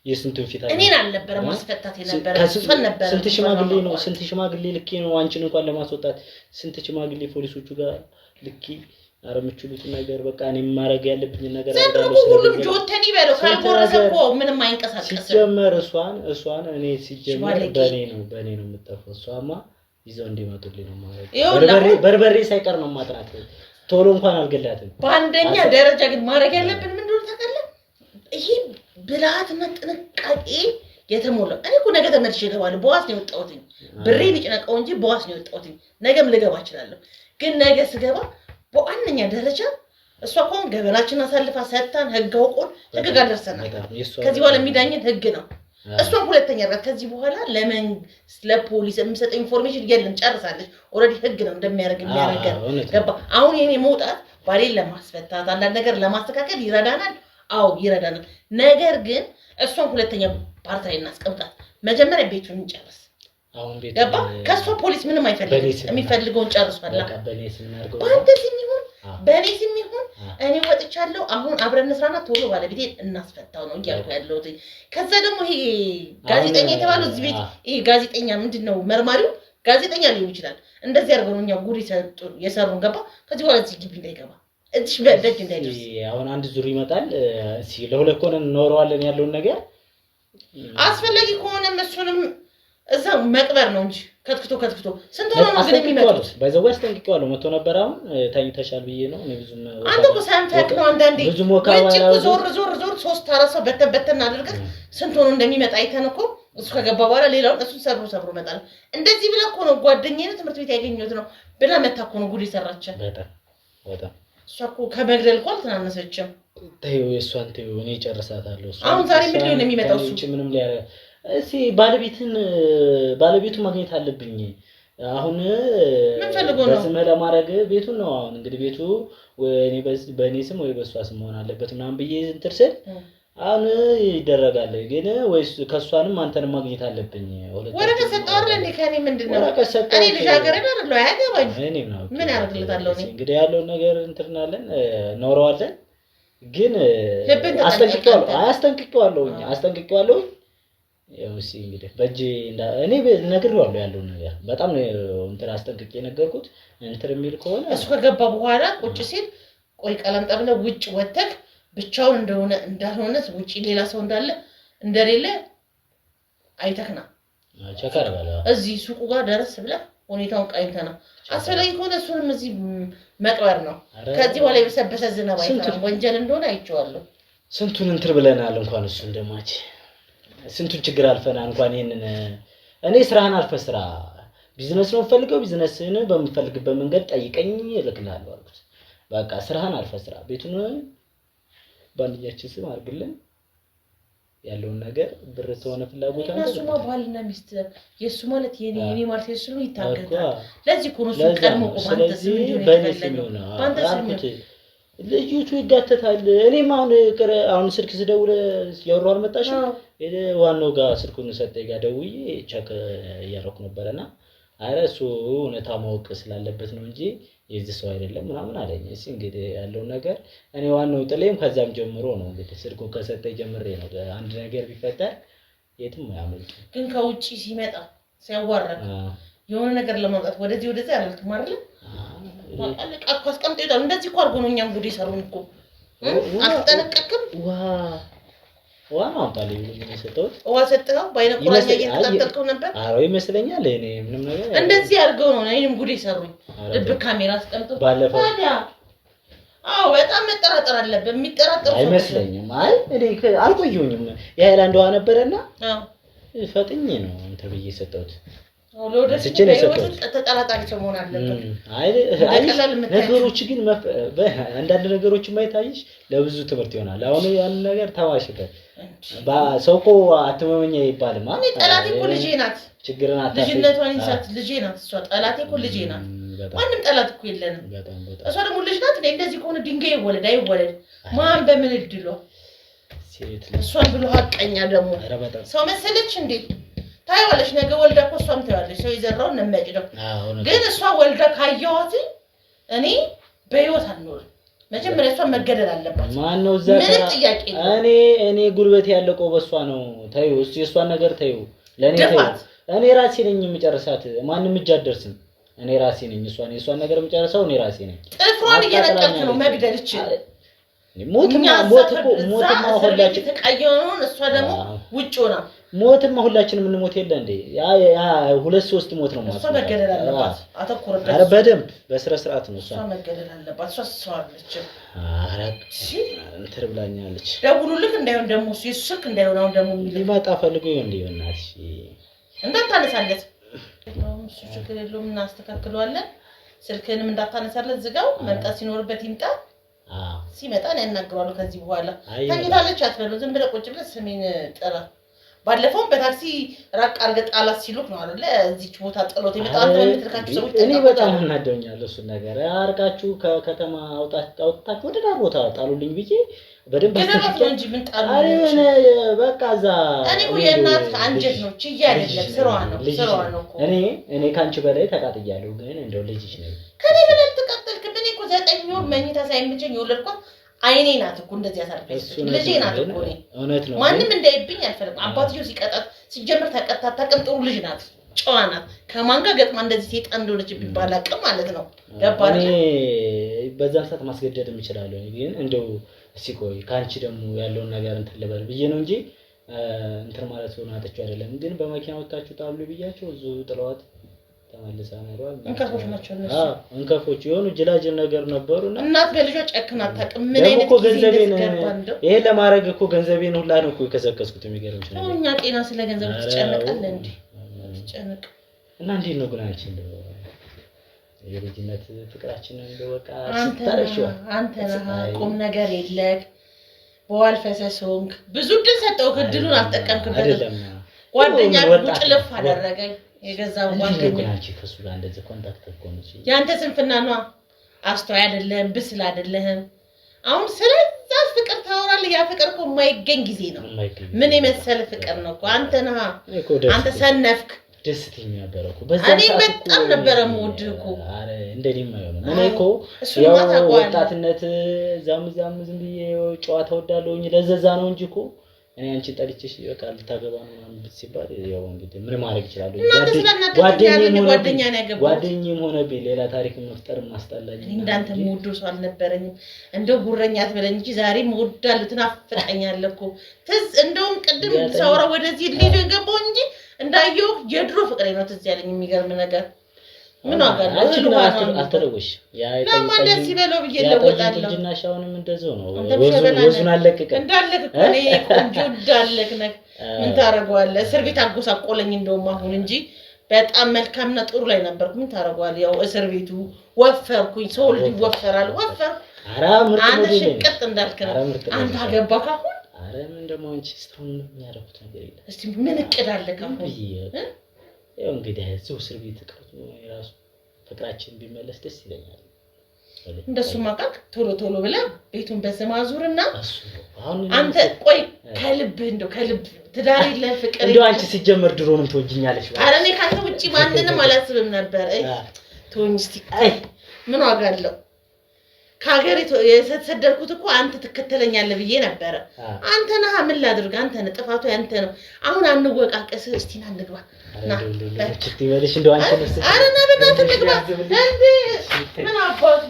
የስንቱን ፊት አየሁ። እኔን አልነበረም ማስፈታት የነበረ እሷን ነበር። ስንት ሽማግሌ ልኬ ነው አንቺን እንኳን ለማስወጣት ስንት ሽማግሌ ፖሊሶቹ ጋር ልኬ አረ የምችሉት ነገር በቃ እኔ ማረግ ያለብኝ ነገር አደረጋለሁ። ሁሉም ጆተኒ በለው ካልቆረሰ እኮ ምንም አይንቀሳቀስም። ሲጀመር እሷን እኔ ሲጀመር በኔ ነው የምጠፋው። እሷማ ይዘው እንዲመጡልኝ ነው ማለት በርበሬ ሳይቀር ነው ማጥራት። ቶሎ እንኳን አልገላትም። በአንደኛ ደረጃ ግን ማረግ ያለብን ምንድነው ታውቃለህ? ይሄ ብልሃትና ጥንቃቄ የተሞላው እኔ እኮ ነገ ተመልሼ እገባለሁ። በዋስ ነው የወጣሁት። ብሬ ቢጨነቀው እንጂ በዋስ ነው የወጣሁት። ነገም ልገባ እችላለሁ። ግን ነገ ስገባ በአንደኛ ደረጃ እሷ እኮ ገበናችን አሳልፋ ሰጣን። ህግ አውቆን ህግ ጋር ደርሰናል። ከዚህ በኋላ የሚዳኘን ህግ ነው። እሷ ሁለተኛ ረጋት ከዚህ በኋላ ለፖሊስ የምሰጠው ኢንፎርሜሽን የለም። ጨርሳለች። ኦልሬዲ ህግ ነው የሚያደርገን ገባ። አሁን የኔ መውጣት ባሌን ለማስፈታት አንዳንድ ነገር ለማስተካከል ይረዳናል። አዎ ይረዳናል። ነገር ግን እሷን ሁለተኛ ፓርት ላይ እናስቀምጣት። መጀመሪያ ቤቱን እንጨርስ። አሁን ቤት ገባ። ከሷ ፖሊስ ምንም አይፈልግም። የሚፈልገውን ጨርሷል። በኔ ስም ይሁን እኔ ወጥቻለሁ። አሁን አብረን እንስራና ቶሎ ባለቤቴ እናስፈታው ነው እያልኩ ያለሁት። ከዛ ደግሞ ይሄ ጋዜጠኛ የተባለው እዚህ ቤት ይሄ ጋዜጠኛ ምንድነው መርማሪው ጋዜጠኛ ሊሆን ይችላል። እንደዚህ አድርገው ነው እኛ ጉድ የሰሩን ገባ። ከዚህ በኋላ እዚህ ግቢ እንዳይገባ እዚህ በደጅ እንዳይደርስ። አሁን አንድ ዙር ይመጣል። እሺ ለሁለት ሆነ እንኖረዋለን ያለውን ነገር አስፈላጊ ከሆነ እሱንም እዛ መቅበር ነው እንጂ ከትክቶ ስንት ሆነ ነው ግን የሚመጡት? ባይዘው አስጠንቅቄዋለሁ። መጥቶ ነበር። አሁን ታይተሻል ብዬ ነው እኔ ብዙም አንተ እኮ ሳንፈቅ ነው አንዳንዴ ዞር 3-4 ሰው በተን አድርገህ ስንት ሆነ እንደሚመጣ አይተን እኮ እሱ ከገባ በኋላ ሌላውን እሱን ሰብሮ መጣል። እንደዚህ ብላ እኮ ነው ጓደኛዬ ትምህርት ቤት ያገኘሁት ነው ብላ መታ እኮ ነው ጉድ ይሰራች። በጣም እሷ እኮ ከመግደል እኮ አልተናነሰችም። ተይው እሷን ተይው፣ እኔ ጨርሳታለሁ። አሁን ዛሬ ምን ሊሆን የሚመጣው እሱ ምንም ባለቤቱ ማግኘት አለብኝ። አሁን በስመ ለማድረግ ቤቱን ነው። አሁን እንግዲህ ቤቱ ወይ በእኔ ስም ወይ በሷ ስም መሆን አለበት ምናምን ብዬ እንትን ስል አሁን ይደረጋል። ግን ወይስ ከሷንም አንተንም ማግኘት አለብኝ። ወረቀት ሰጠው አይደል እንዴ? ከኔ ምንድነው እኔ ልጅ ሀገር አይደለም አያገባኝ። ምን ያደርግልታለሁ? እኔ እንግዲህ ያለው ነገር እንትናለን ኖረዋለን። ግን አስጠንቅቄዋለሁ። ያው እሺ እንግዲህ በእጄ እኔ ነግሬዋለሁ ያለው ነገር በጣም እንትን አስጠንቅቄ ነገርኩት። እንትን የሚል ከሆነ እሱ ከገባ በኋላ ቁጭ ሲል ቆይ ቀለም ጠብለህ ውጭ ወተክ ብቻውን እንዳልሆነ ውጭ ሌላ ሰው እንዳለ እንደሌለ አይተክና ቸካራላ እዚህ ሱቁ ጋር ደረስ ብለህ ሁኔታውን ቃኝተና አስፈላጊ ከሆነ እሱንም እዚህ መቅበር ነው። ከዚህ በኋላ የበሰበሰ ዝናብ አይፈራም። ወንጀል እንደሆነ አይቼዋለሁ። ስንቱን እንትን ብለናል። እንኳን እሱ እንደማች ስንቱን ችግር አልፈና እንኳን ይሄንን እኔ ስራህን አልፈህ ስራ ቢዝነስ ነው ፈልገው ቢዝነስን በመፈልግበት መንገድ ጠይቀኝ እልክልሃለሁ አልኩት። በቃ ስራህን አልፈህ ስራ ቤቱን ባንኛችን ስም አድርግልን ያለውን ነገር ብር ተሆነ ፍላጎት አለ። እሱማ ባልና ሚስት የሱ ማለት የኔ ማለት የሱ ነው ይታገታል። ለዚህ እኮ ነው እሱ ቀድሞ ቆማንተ ስም እንዲሆን ባንተ ስም ልጅቱ ይጋተታል። እኔም አሁን ስልክ ስደውል ያወራው አልመጣሽም? ዋናው ጋር ስልኩን ሰጠኝ ጋር ደውዬ ቸክ እያደረኩ ነበርና አረ እሱ እውነታ ማወቅ ስላለበት ነው እንጂ የዚህ ሰው አይደለም ምናምን አለኝ። እሺ እንግዲህ ያለው ነገር እኔ ዋናው ጥሌም ከዛም ጀምሮ ነው እንግዲህ ስልኩን ከሰጠኝ ጀምሬ ነው አንድ ነገር ቢፈጠር የትም አያመልጥ። ግን ከውጪ ሲመጣ ሲያዋራክ የሆነ ነገር ለማውጣት ወደዚህ አላልክም አይደል? አለቃ አስቀምጦ ይጣል። እንደዚህ እኮ አድርጎ ነው እኛም ጉድ ይሰሩን እኮ አትጠነቀቅም። ዋና አውጣልኝ ምን ሰጠው ሰጠው ባይነ ቁራኛ እየተጣጣልከው ነበር። አዎ ይመስለኛል። እኔ ምንም ነገር እንደዚህ አድርገው ነው እኔም ጉድ ይሰሩኝ። ልብ ካሜራ አስቀምጦ ታዲያ በጣም መጠራጠር አለበት። የሚጠራጠር አይመስለኝም። እኔ አልቆየሁኝም። የሃይላንድ ውሃ ነበርና ፈጥኜ ነው እንትን ብዬ ሰጠሁት። ለወደፊት ተጠራጣሪ ሰው መሆን አለበት። ነገሮች ግን አንዳንድ ነገሮች የማይታይሽ ለብዙ ትምህርት ይሆናል። አሁን ያን ነገር ተዋሽበት ሰው እኮ አትመመኛ ይባልማ። እኔ ጠላቴ እኮ ልጄ ናት። ችግርና ልጅነቷን ይሳት ልጄ ናት። እሷ ጠላቴ እኮ ልጄ ናት። ማንም ጠላት እኮ የለንም እሷ ደግሞ ልጅ ናት እንደዚህ ከሆነ ድንጋይ ይወለድ አይወለድ ማን በምን እድሏ ሴት እሷን ብሎ ሀቀኛ ደግሞ ሰው መሰለች እንዴ ታይዋለሽ ነገ ወልዳ እኮ እሷም ታይዋለሽ ሰው ይዘራውን ነው የሚያጭደው ግን እሷ ወልዳ ካየኋት እኔ በህይወት አልኖርም መጀመሪያ እሷ መገደል አለባት ማን ነው ዘካ እኔ ጉልበት ያለቀው በሷ ነው ታዩ እሱ የሷን ነገር ታዩ ለኔ ታዩ እኔ ራሴ ነኝ የምጨርሳት ማንንም እጅ አደርስም እኔ ራሴ ነኝ የሷን ነገር የምጨርሰው እኔ ራሴ ነኝ ጥፍሯን እየነቀልኩ ነው መግደል ይችላል ሞትማ ሁላችን ተቀየውን እሷ ደግሞ ውጭ ሆና ሞትማ ሁላችንም እንሞት የለ እንዴ ያ 2-3 ሞት ነው ማለት እሷ መገደል አለባት አተኩረበት አረ በደንብ በስረ ስርዓት ነው እሷ መገደል አለባት እሷ ሰዋለች አረ እንትን ብላኛለች ደውሉልክ እንዳይሆን ደግሞ ስልክ እንዳይሆን አሁን ደግሞ ሊመጣ ፈልጎ ይሆን ሊሆናል እንዳታነሳለት ችግር የለውም እናስተካክለዋለን ስልክንም እንዳታነሳለት ዝጋው መምጣት ሲኖርበት ይምጣ ሲመጣ ነው ያናግሯለሁ ከዚህ በኋላ ታኝታለች አትበሉ ዝም ብለ ቁጭ ብለ ስሜን ጥራ ባለፈው በታክሲ ራቅ አርገ ጣላት ሲሉክ ነው አይደለ እዚች ቦታ ጥሎት ይመጣል ተመትልካችሁ ሰዎች እኔ በጣም እናደኛለሁ እሱ ነገር አርቃችሁ ከከተማ አውጣታችሁ ወደ ዳር ቦታ ጣሉልኝ ብዬ በደንብ አስተካክለ እንጂ ምን ጣሉልኝ በቃ ዛ እኔ የእናት አንጀት ነው ችያ አይደለም ስራዋ ነው እኔ ካንቺ በላይ ተቃጥያለሁ ግን እንደው ልጅሽ ነው ከኔ በላይ ተቃጠልክ ምን እኮ 9 ወር መኝታ ሳይመቸኝ ወለድኳት አይኔ ናት እኮ እንደዚህ ያሳርፈች ልጄ ናት እኮ እኔ እውነት ነው ማንንም እንዳይብኝ አልፈልግም አባትየው ሲቀጣት ሲጀምር ተቀጣታ ተቀምጦ ልጅ ናት ጨዋ ናት ከማን ጋር ገጥማ እንደዚህ ሰይጣን እንደሆነች ቢባል አቅም ማለት ነው ገባኝ እኔ በዛን ሰዓት ማስገደድም ይችላል ግን እንደው ሲቆይ ካንቺ ደግሞ ያለውን ነገር እንትን ልበል ብዬ ነው እንጂ እንትን ማለት ሆነ አጥቻው አይደለም ግን በመኪና ወጣችሁ ጣሉ ብያቸው እዙ ጥለዋት ተመልሳ ነሯል እንከፎች ናቸው እነሱ እንከፎች የሆኑ ጅላጅል ነገር ነበሩና እናት በልጇ ጨክና አታውቅም ምን አይነት ገንዘቤን ይሄ ለማድረግ እኮ ገንዘቤን ሁላ ነው እኮ የከሰከስኩት የሚገርምሽ ነው እኛ ጤና ስለ ገንዘብ ትጨነቃለህ እንዴ ትጨነቅ እና እንዴት ነው ግን አንቺ እንደው የልጅነት ፍቅራችንን እንደወቃ ስታረሽው አንተ ቁም ነገር የለክ በዋል ፈሰሶንክ ብዙ ድል ሰጠው ከድሉን አልተጠቀምክበት አይደለም ጓደኛ ቁጭልፍ አደረገኝ የገዛው ጓደኛ አንቺ ከሱ ጋር እንደዚህ ኮንታክት ተቆንጂ ያንተ ስንፍና ነው አስተዋይ አይደለም ብስል አይደለም አሁን ስለዛ ፍቅር ታወራለህ ያ ፍቅር እኮ የማይገኝ ጊዜ ነው ምን የመሰለ ፍቅር ነው እኮ አንተ ሰነፍክ ደስተኛ ነበርኩ በዛ ሰዓት እኔ በጣም ነበር የምወድህ እኮ አረ እንደኔም አይሆንም እኔ እኮ ያው ወጣትነት ዛም ዝም ብዬ ጨዋታ ወዳለሁኝ ለዘዛ ነው እንጂ እኮ እኔ አንቺ ጠልቼሽ በቃ ልታገባ ነው ማለት ሲባል ያው እንግዲህ ምን ማድረግ ይችላል ጓደኛዬም ሆነ ሌላ ታሪክ መፍጠር ማስጣላኝ እንዳንተ ሞዶ ሰው አልነበረኝም እንደው ጉረኛ አትበለኝ እንጂ ዛሬ ሞዳል ትናፍቀኛለህ እኮ ትዝ እንደውም ቅድም ሳወራ ወደዚህ ልጅ ገባው እንጂ እንዳየው የድሮ ፍቅሬ ነው ትዝ ያለኝ የሚገርም ነገር ምን አጋለ አትለውሽ ያ ለማን ደስ ይበለው ብዬ ለወጣለሁ ጅናሻውንም እንደዛው ነው ወዙን አለቀቀ እንዳለክ እኔ ቆንጆ እንዳለክ ነክ ምን ታረጋዋለህ እስር ቤት አጎሳቆለኝ እንደውም አሁን እንጂ በጣም መልካምና ጥሩ ላይ ነበርኩ ምን ታረጋዋለህ ያው እስር ቤቱ ወፈርኩኝ ሰው ልጅ ይወፈራል ወፈር አራ ምርጥ አንተ ሽቅጥ እንዳልክ ነው አንተ አገባህ አሁን አረ ምን ደሞ አንቺ ስታውን የሚያረኩት ነገር የለም እስቲ ምን እቅድ አለክ አሁን ያው እንግዲህ እዚሁ እስር ቤት ቀርቶ የራሱ ፍቅራችን ቢመለስ ደስ ይለኛል እንደሱ ማቃቅ ቶሎ ብለ ቤቱን በሰማዙርና አንተ ቆይ ከልብ ትዳር ይለ ፍቅር እንደው አንቺ ሲጀመር ድሮንም ተወጅኛለሽ አረ እኔ ካንተ ውጪ ማንንም አላስብም ነበር ተወኝ እስቲ ምን ዋጋ አለው ካገር የተሰደድኩት እኮ አንተ ተከተለኛለህ ብዬ ነበር አንተ ነህ ምን ላድርግ አንተ ነህ ጥፋቱ ያንተ ነው አሁን አንወቃቀስ እስቲ ና እንግባ ና እቺ ይበልሽ እንደው አንቺ ነሽ አረ ና በእናትህ እንግባ እንዴ ምን አባቱ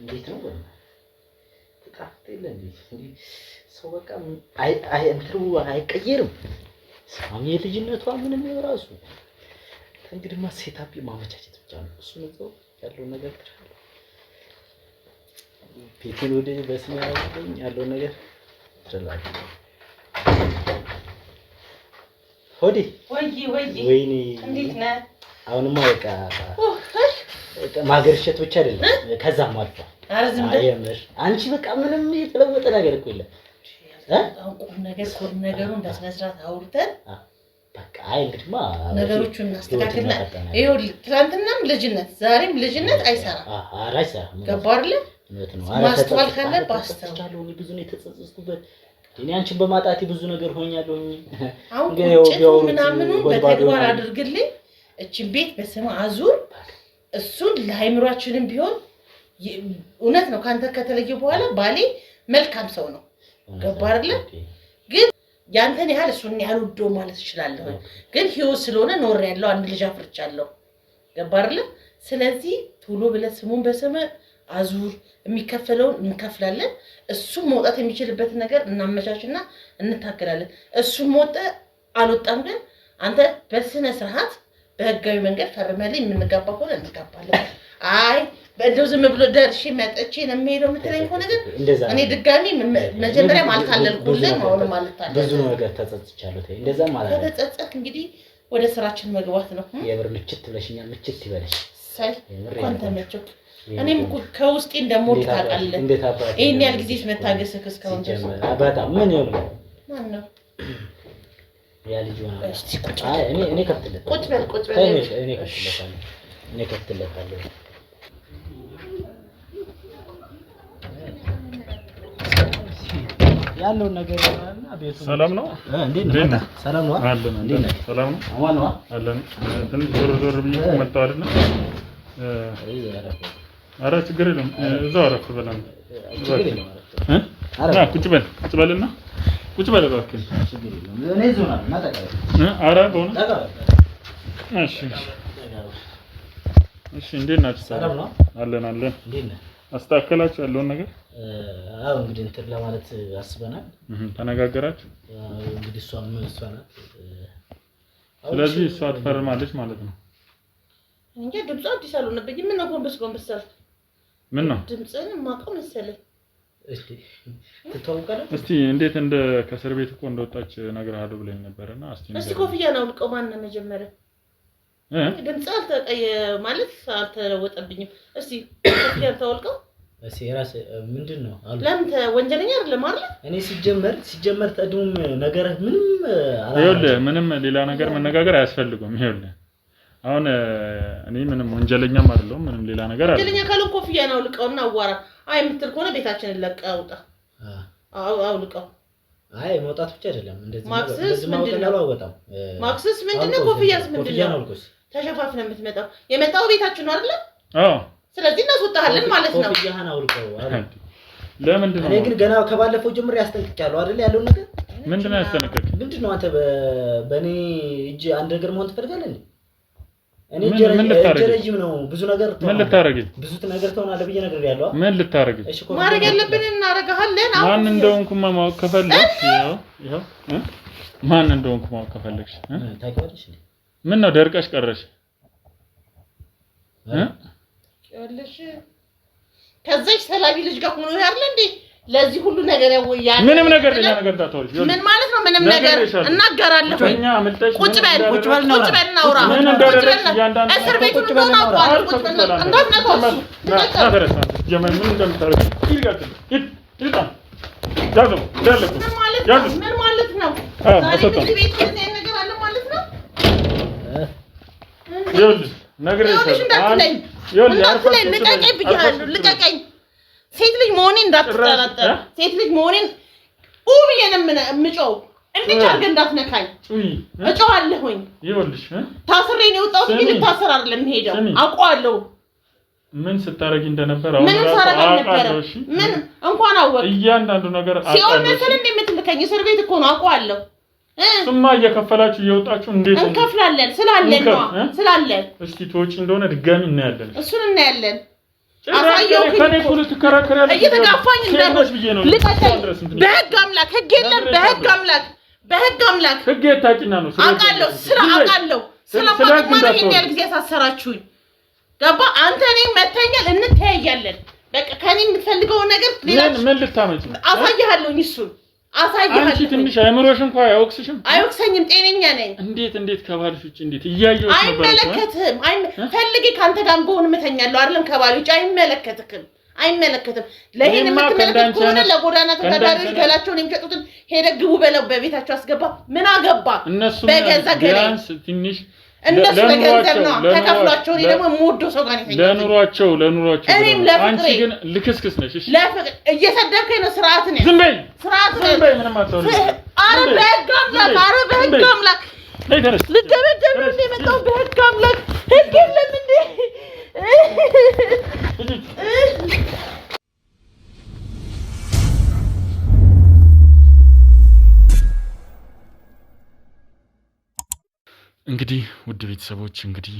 እንዴት ነው ተጣፍተለ እንዴ ሰው በቃ አይ እንትሩ አይቀየርም ሳሚ ልጅነቷ ምንም ነው ራሱ እንግዲህ ሴታፕ ማመቻቸት ብቻ ነው እሱ ነው ያለው ነገር ፊቴን ወደ በስሜ ያለው ነገር ትላል ሆዲ ወይኔ እንዴት ነህ? አሁንማ በቃ ማገርሸት ብቻ አይደለም ከዛም አልፏል። ኧረ ዝም ብለህ አንቺ በቃ ምንም የተለወጠ ነገር እኮ የለም። ቁም ነገሩ እንደስነ ስርዓት አውርተን በቃ አይ እንግዲህማ ነገሮቹን እናስተካክልና ይኸውልህ ትናንትናም ልጅነት ዛሬም ልጅነት አይሰራም። ኧረ አይሰራም። ገባህ አይደል? ማስተዋል ካለ ባስተዋል ብዙ ነው የተጸጸትኩበት። እኔ አንቺን በማጣቴ ብዙ ነገር ሆኛለሁኝ። አሁን ቁጭት ምናምኑ በተግባር አድርግልኝ። እቺን ቤት በስም አዙር። እሱን ለሃይምሯችንም ቢሆን እውነት ነው ካንተ ከተለየ በኋላ ባሌ መልካም ሰው ነው። ገባህ አይደል? ግን ያንተን ያህል እሱን ያህል ወዶ ማለት እችላለሁ። ግን ህይወት ስለሆነ ኖር ያለው አንድ ልጅ አፍርቻለሁ። ገባህ አይደል? ስለዚህ ቶሎ ብለህ ስሙን በስም አዙር። የሚከፈለውን እንከፍላለን። እሱም መውጣት የሚችልበት ነገር እናመቻችና እንታገላለን። እሱም ወጣ አልወጣም ግን አንተ በስነ ስርዓት በህጋዊ መንገድ ፈርመልኝ የምንጋባ ከሆነ እንጋባለን። አይ በእንደው ዝም ብሎ ደርሼ መጥቼ ነው የምሄደው የምትለኝ ከሆነ ግን እኔ ድጋሚ መጀመሪያ ማልካለልኩልህ ማለት ማለት አለ። ብዙ ነገር ተጸጽቻለሁ። እንደዛ ማለት ነው። ተጸጸት እንግዲህ ወደ ስራችን መግባት ነው። የምር ምችት ብለሽኛል። ምችት ይበለሽ። ሳይ አንተ መጭው እኔም ከውስጤ እንደሞት ታውቃለህ። ይሄን ያህል ጊዜ መታገስክ እስካሁን ድረስ በጣም ምን ይሆን ማን ነው ያ ልጅ ሆነ? አይ እኔ ከፍትለት ቁጭ በል እኔ ከፍትለታለሁ። ያለው ነገር እና ቤቱ ሰላም ነው። እንዴት ነው? ሰላም ነው። እንዴት ነው? ሰላም ነው። አማን ነው። አለን ትንሽ ዞር ብዬ መጣሁ አይደል? ኧረ ችግር የለም። እዛው አረፍ በለን። ና ቁጭ በልና ቁጭ በል እባክህ። ችግር የለም። እኔ ዞና ማጣቀረ ኧረ በእውነት እሺ እንዴት ናችሁ? ሰላም ነው። አለን እንዴት ነህ? አስተካከላችሁ ያለውን ነገር? አዎ እንግዲህ እንትን ለማለት አስበናል። ተነጋገራችሁ? እንግዲህ እሷ ናት። ስለዚህ እሷ ትፈርማለች ማለት ነው። እንዴ ድምጿ አዲስ አልሆነብኝም። ምን ነው ጎንበስ አልክ? ምን ነው ድምጽን ማቀም መሰለኝ። ትተዋውቃለህ? እስቲ እንዴት እንደ ከእስር ቤት እኮ እንደወጣች ነግሬሃለሁ ብለኝ ነበርና እስቲ ኮፍያ ነው ልቀው ማን ነው መጀመሪያ? ድምጽ አልተቀየ ማለት አልተለወጠብኝም። እስቲ ኮፍያ ተወልቀው የራስ ምንድነው አሉ ለምን ወንጀለኛ አይደለም አይደል? እኔ ሲጀመር ተድሙም ነገር ምንም ይኸውልህ ምንም ሌላ ነገር መነጋገር አያስፈልግም። ይኸውልህ አሁን እኔ ምንም ወንጀለኛም አይደለሁም ምንም ሌላ ነገር አይደለም። ወንጀለኛ ካለው ኮፍያ ነው ልቀውና አዋራ አይ የምትል ከሆነ ቤታችንን ለቀህ አውጣ። አውልቀው። አይ መውጣት ብቻ አይደለም እንደዚህ ማክሰስ ምንድነው? ማክሰስ ምንድነው? ኮፍያስ ምንድነው? ተሸፋፍነህ የምትመጣው የመጣው ቤታችን ነው አይደል? አዎ ስለዚህ እናስወጣሃለን ማለት ነው። ኮፍያህን አውልቀው አይደል? ለምንድን ነው? እኔ ግን ገና ከባለፈው ጀምሮ ያስጠንቅቃለሁ አይደል ያለው ነገር? ምንድነው ያስጠነቀቅ? ምንድነው አንተ በኔ እጅ አንድ ነገር መሆን ትፈልጋለህ እንዴ? እኔ ጀረጅም ነው ብዙ ነገር ምን ልታረጋግኝ? ብዙ ነገር ተሆናለህ ብዬ ነገር ያለው ምን ልታረጋግኝ? ማድረግ ያለብን እናረጋለን። ማን እንደሆንኩማ ማወቅ ከፈለግሽ ይኸው ማን እንደሆንኩ ማወቅ ከፈለግሽ ታውቂዋለሽ እንዴ? ምን ነው ደርቀሽ ቀረሽ? ያለሽ ከዛች ሰላቢ ልጅ ጋር ሆኖ ያርለ እንዴ ለዚህ ሁሉ ነገር ያው ምንም ነገር ሌላ ነገር ታታውሪ ምን ማለት ነው? ምንም ነገር እናገራለሁ። ቁጭ በል እናውራ። ምን እንደደረሽ ያንዳንዱ እስር ቤት ቁጭ በል እናውራ። ቁጭ በል እንዳትነካው ጀመን ምን እንደምታረግ ይልጋል ይጣ ያዙ ምን ማለት ነው? አሰጣ ቤት ከዚህ ነገር አለ ማለት ነው። ይኸውልሽ ነግሬሻለሁ። ይኸውልሽ ልቀቀኝ ብያለሁ። ልቀቀኝ። ሴት ልጅ መሆኔን እንዳትጠራጠር። ሴት ልጅ መሆኔን ብዬ ነው የምጮው። እንዴት አድርገህ እንዳትነካኝ እጮሃለሁኝ። ይኸውልሽ ታስሬ ነው የወጣሁት እንጂ ልታሰር አይደለም የምሄደው። አውቀዋለሁ ምን ስታረጊ እንደነበር። ምን ሰራጋ ነበር? ምን እንኳን አወቅ እያንዳንዱ ነገር ሲሆን መሰለ እንደምትልከኝ እስር ቤት እኮ ነው አውቀዋለሁ። ስማ እየከፈላችሁ እየወጣችሁ እንዴት እንከፍላለን? ስላለን እስቲ ተወጪ እንደሆነ ድጋሚ እናያለን። እሱን እናያለን። አሳየው ከኔ ሁሉ ትከራከራለሽ። እየተጋፋኝ እንደሆነ ልቀቀኝ። በህግ አምላክ ህግ የለም። በህግ አምላክ ህግ የታቂና ነው። አውቃለሁ ስለማለት ይሄን ያህል ጊዜ ያሳሰራችሁኝ ገባ? አንተ እኔ መተኛል እንተያያለን። በቃ ከኔ የምትፈልገው ነገር ሌላ ምን ልታመጪ አሳይሃለሁ እሱን አሳይሃለሁ አንቺ ትንሽ አይምሮሽ እንኳን አይወቅሰኝም ጤነኛ ነኝ እንዴት ከባልሽ ውጪ እንዴት እያየሁሽ ነበር አይመለከትም ፈልጌ ካንተ ጋር በሆነ መተኛለሁ አይደለም ከባል ውጪ አይመለከትም ለይሄን የምትመለከት ከሆነ ለጎዳና ተዳዳሪዎች ገላቸውን የሚሸጡትን ሄደህ ግቡ በለው በቤታቸው አስገባ ምን አገባ በገዛ ገላንስ ትንሽ እነሱ ለገንዘብ ነው ተከፍሏቸው እኔ ደግሞ የምወደው ሰው ጋር ነኝ ለኑሯቸው እኔም ለፍቅሬ አንቺ ግን ልክስክስ ነሽ እሺ ለፍቅር እየሰደብከኝ ነው ስርዓት ነው ዝም በይ ምንም አትሆንም ኧረ በህግ አምላክ ነይ ተነስ ልደበደብ ነው የመጣው በህግ አምላክ ህግ የለም እንዴ እንግዲህ ውድ ቤተሰቦች እንግዲህ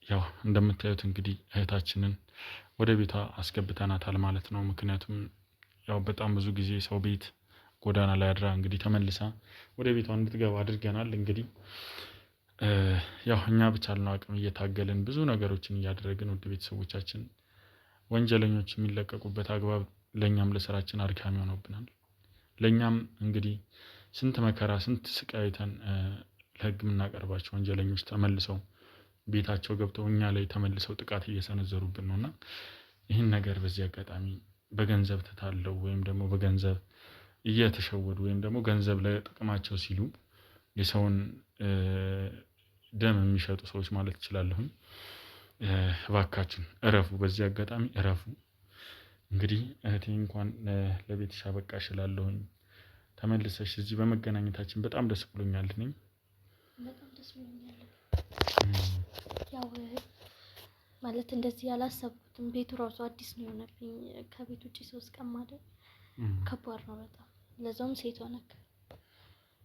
ያው እንደምታዩት እንግዲህ እህታችንን ወደ ቤቷ አስገብተናታል ማለት ነው። ምክንያቱም ያው በጣም ብዙ ጊዜ ሰው ቤት ጎዳና ላይ አድራ እንግዲህ ተመልሳ ወደ ቤቷ እንድትገባ አድርገናል። እንግዲህ ያው እኛ በቻልነው አቅም እየታገልን ብዙ ነገሮችን እያደረግን ውድ ቤተሰቦቻችን ወንጀለኞች የሚለቀቁበት አግባብ ለኛም ለስራችን አድካሚ ሆኖብናል። ለኛም እንግዲህ ስንት መከራ ስንት ስቃይተን ለህግ የምናቀርባቸው ወንጀለኞች ተመልሰው ቤታቸው ገብተው እኛ ላይ ተመልሰው ጥቃት እየሰነዘሩብን ነውና ይህን ነገር በዚህ አጋጣሚ በገንዘብ ተታለው ወይም ደግሞ በገንዘብ እየተሸወዱ ወይም ደግሞ ገንዘብ ለጥቅማቸው ሲሉ የሰውን ደም የሚሸጡ ሰዎች ማለት ይችላልሁ እባካችን እረፉ በዚህ አጋጣሚ እረፉ። እንግዲህ እህቴ እንኳን ለቤትሽ አበቃሽ እላለሁኝ። ተመልሰሽ እዚህ በመገናኘታችን በጣም ደስ ብሎኛል። በጣም ደስ ብሎኛል። ያው ማለት እንደዚህ ያላሰብኩትም ቤቱ ራሱ አዲስ ነው የሆነብኝ። ከቤት ውጪ 3 ቀን ማለት ከባድ ነው በጣም ለዛውም ሴት ሆነክ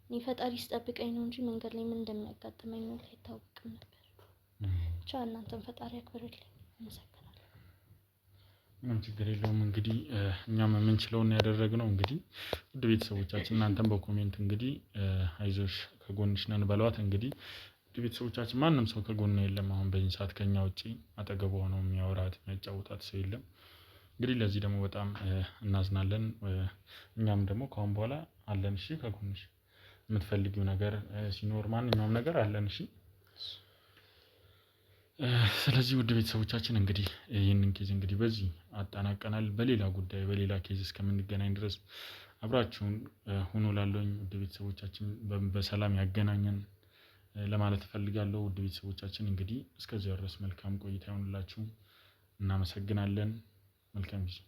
እኔ ፈጣሪ ሲጠብቀኝ ነው እንጂ መንገድ ላይ ምን እንደሚያጋጥመኝ ነው አይታወቅም ነበር። ብቻ እናንተም ፈጣሪ ያክብርልኝ። አመሰግናለሁ። ምንም ችግር የለውም። እንግዲህ እኛም የምንችለውን ያደረግነው እንግዲህ ውድ ቤተሰቦቻችን እናንተም በኮሜንት እንግዲህ አይዞሽ ከጎንሽ ነን በሏት። እንግዲህ ውድ ቤተሰቦቻችን ማንም ሰው ከጎን የለም። አሁን በዚህ ሰዓት ከኛ ውጪ አጠገቧ ሆኖ የሚያወራት የሚያጫውታት ሰው የለም። እንግዲህ ለዚህ ደግሞ በጣም እናዝናለን። እኛም ደግሞ ከአሁን በኋላ አለን እሺ ከጎንሽ የምትፈልጊው ነገር ሲኖር ማንኛውም ነገር አለን እሺ። ስለዚህ ውድ ቤተሰቦቻችን እንግዲህ ይህንን ኬዝ እንግዲህ በዚህ አጠናቀናል። በሌላ ጉዳይ በሌላ ኬዝ እስከምንገናኝ ድረስ አብራችሁን ሁኑ ላለሁኝ ውድ ቤተሰቦቻችን በሰላም ያገናኘን ለማለት እፈልጋለሁ። ውድ ቤተሰቦቻችን እንግዲህ እስከዚያው ድረስ መልካም ቆይታ ይሁንላችሁ። እናመሰግናለን። መልካም ጊዜ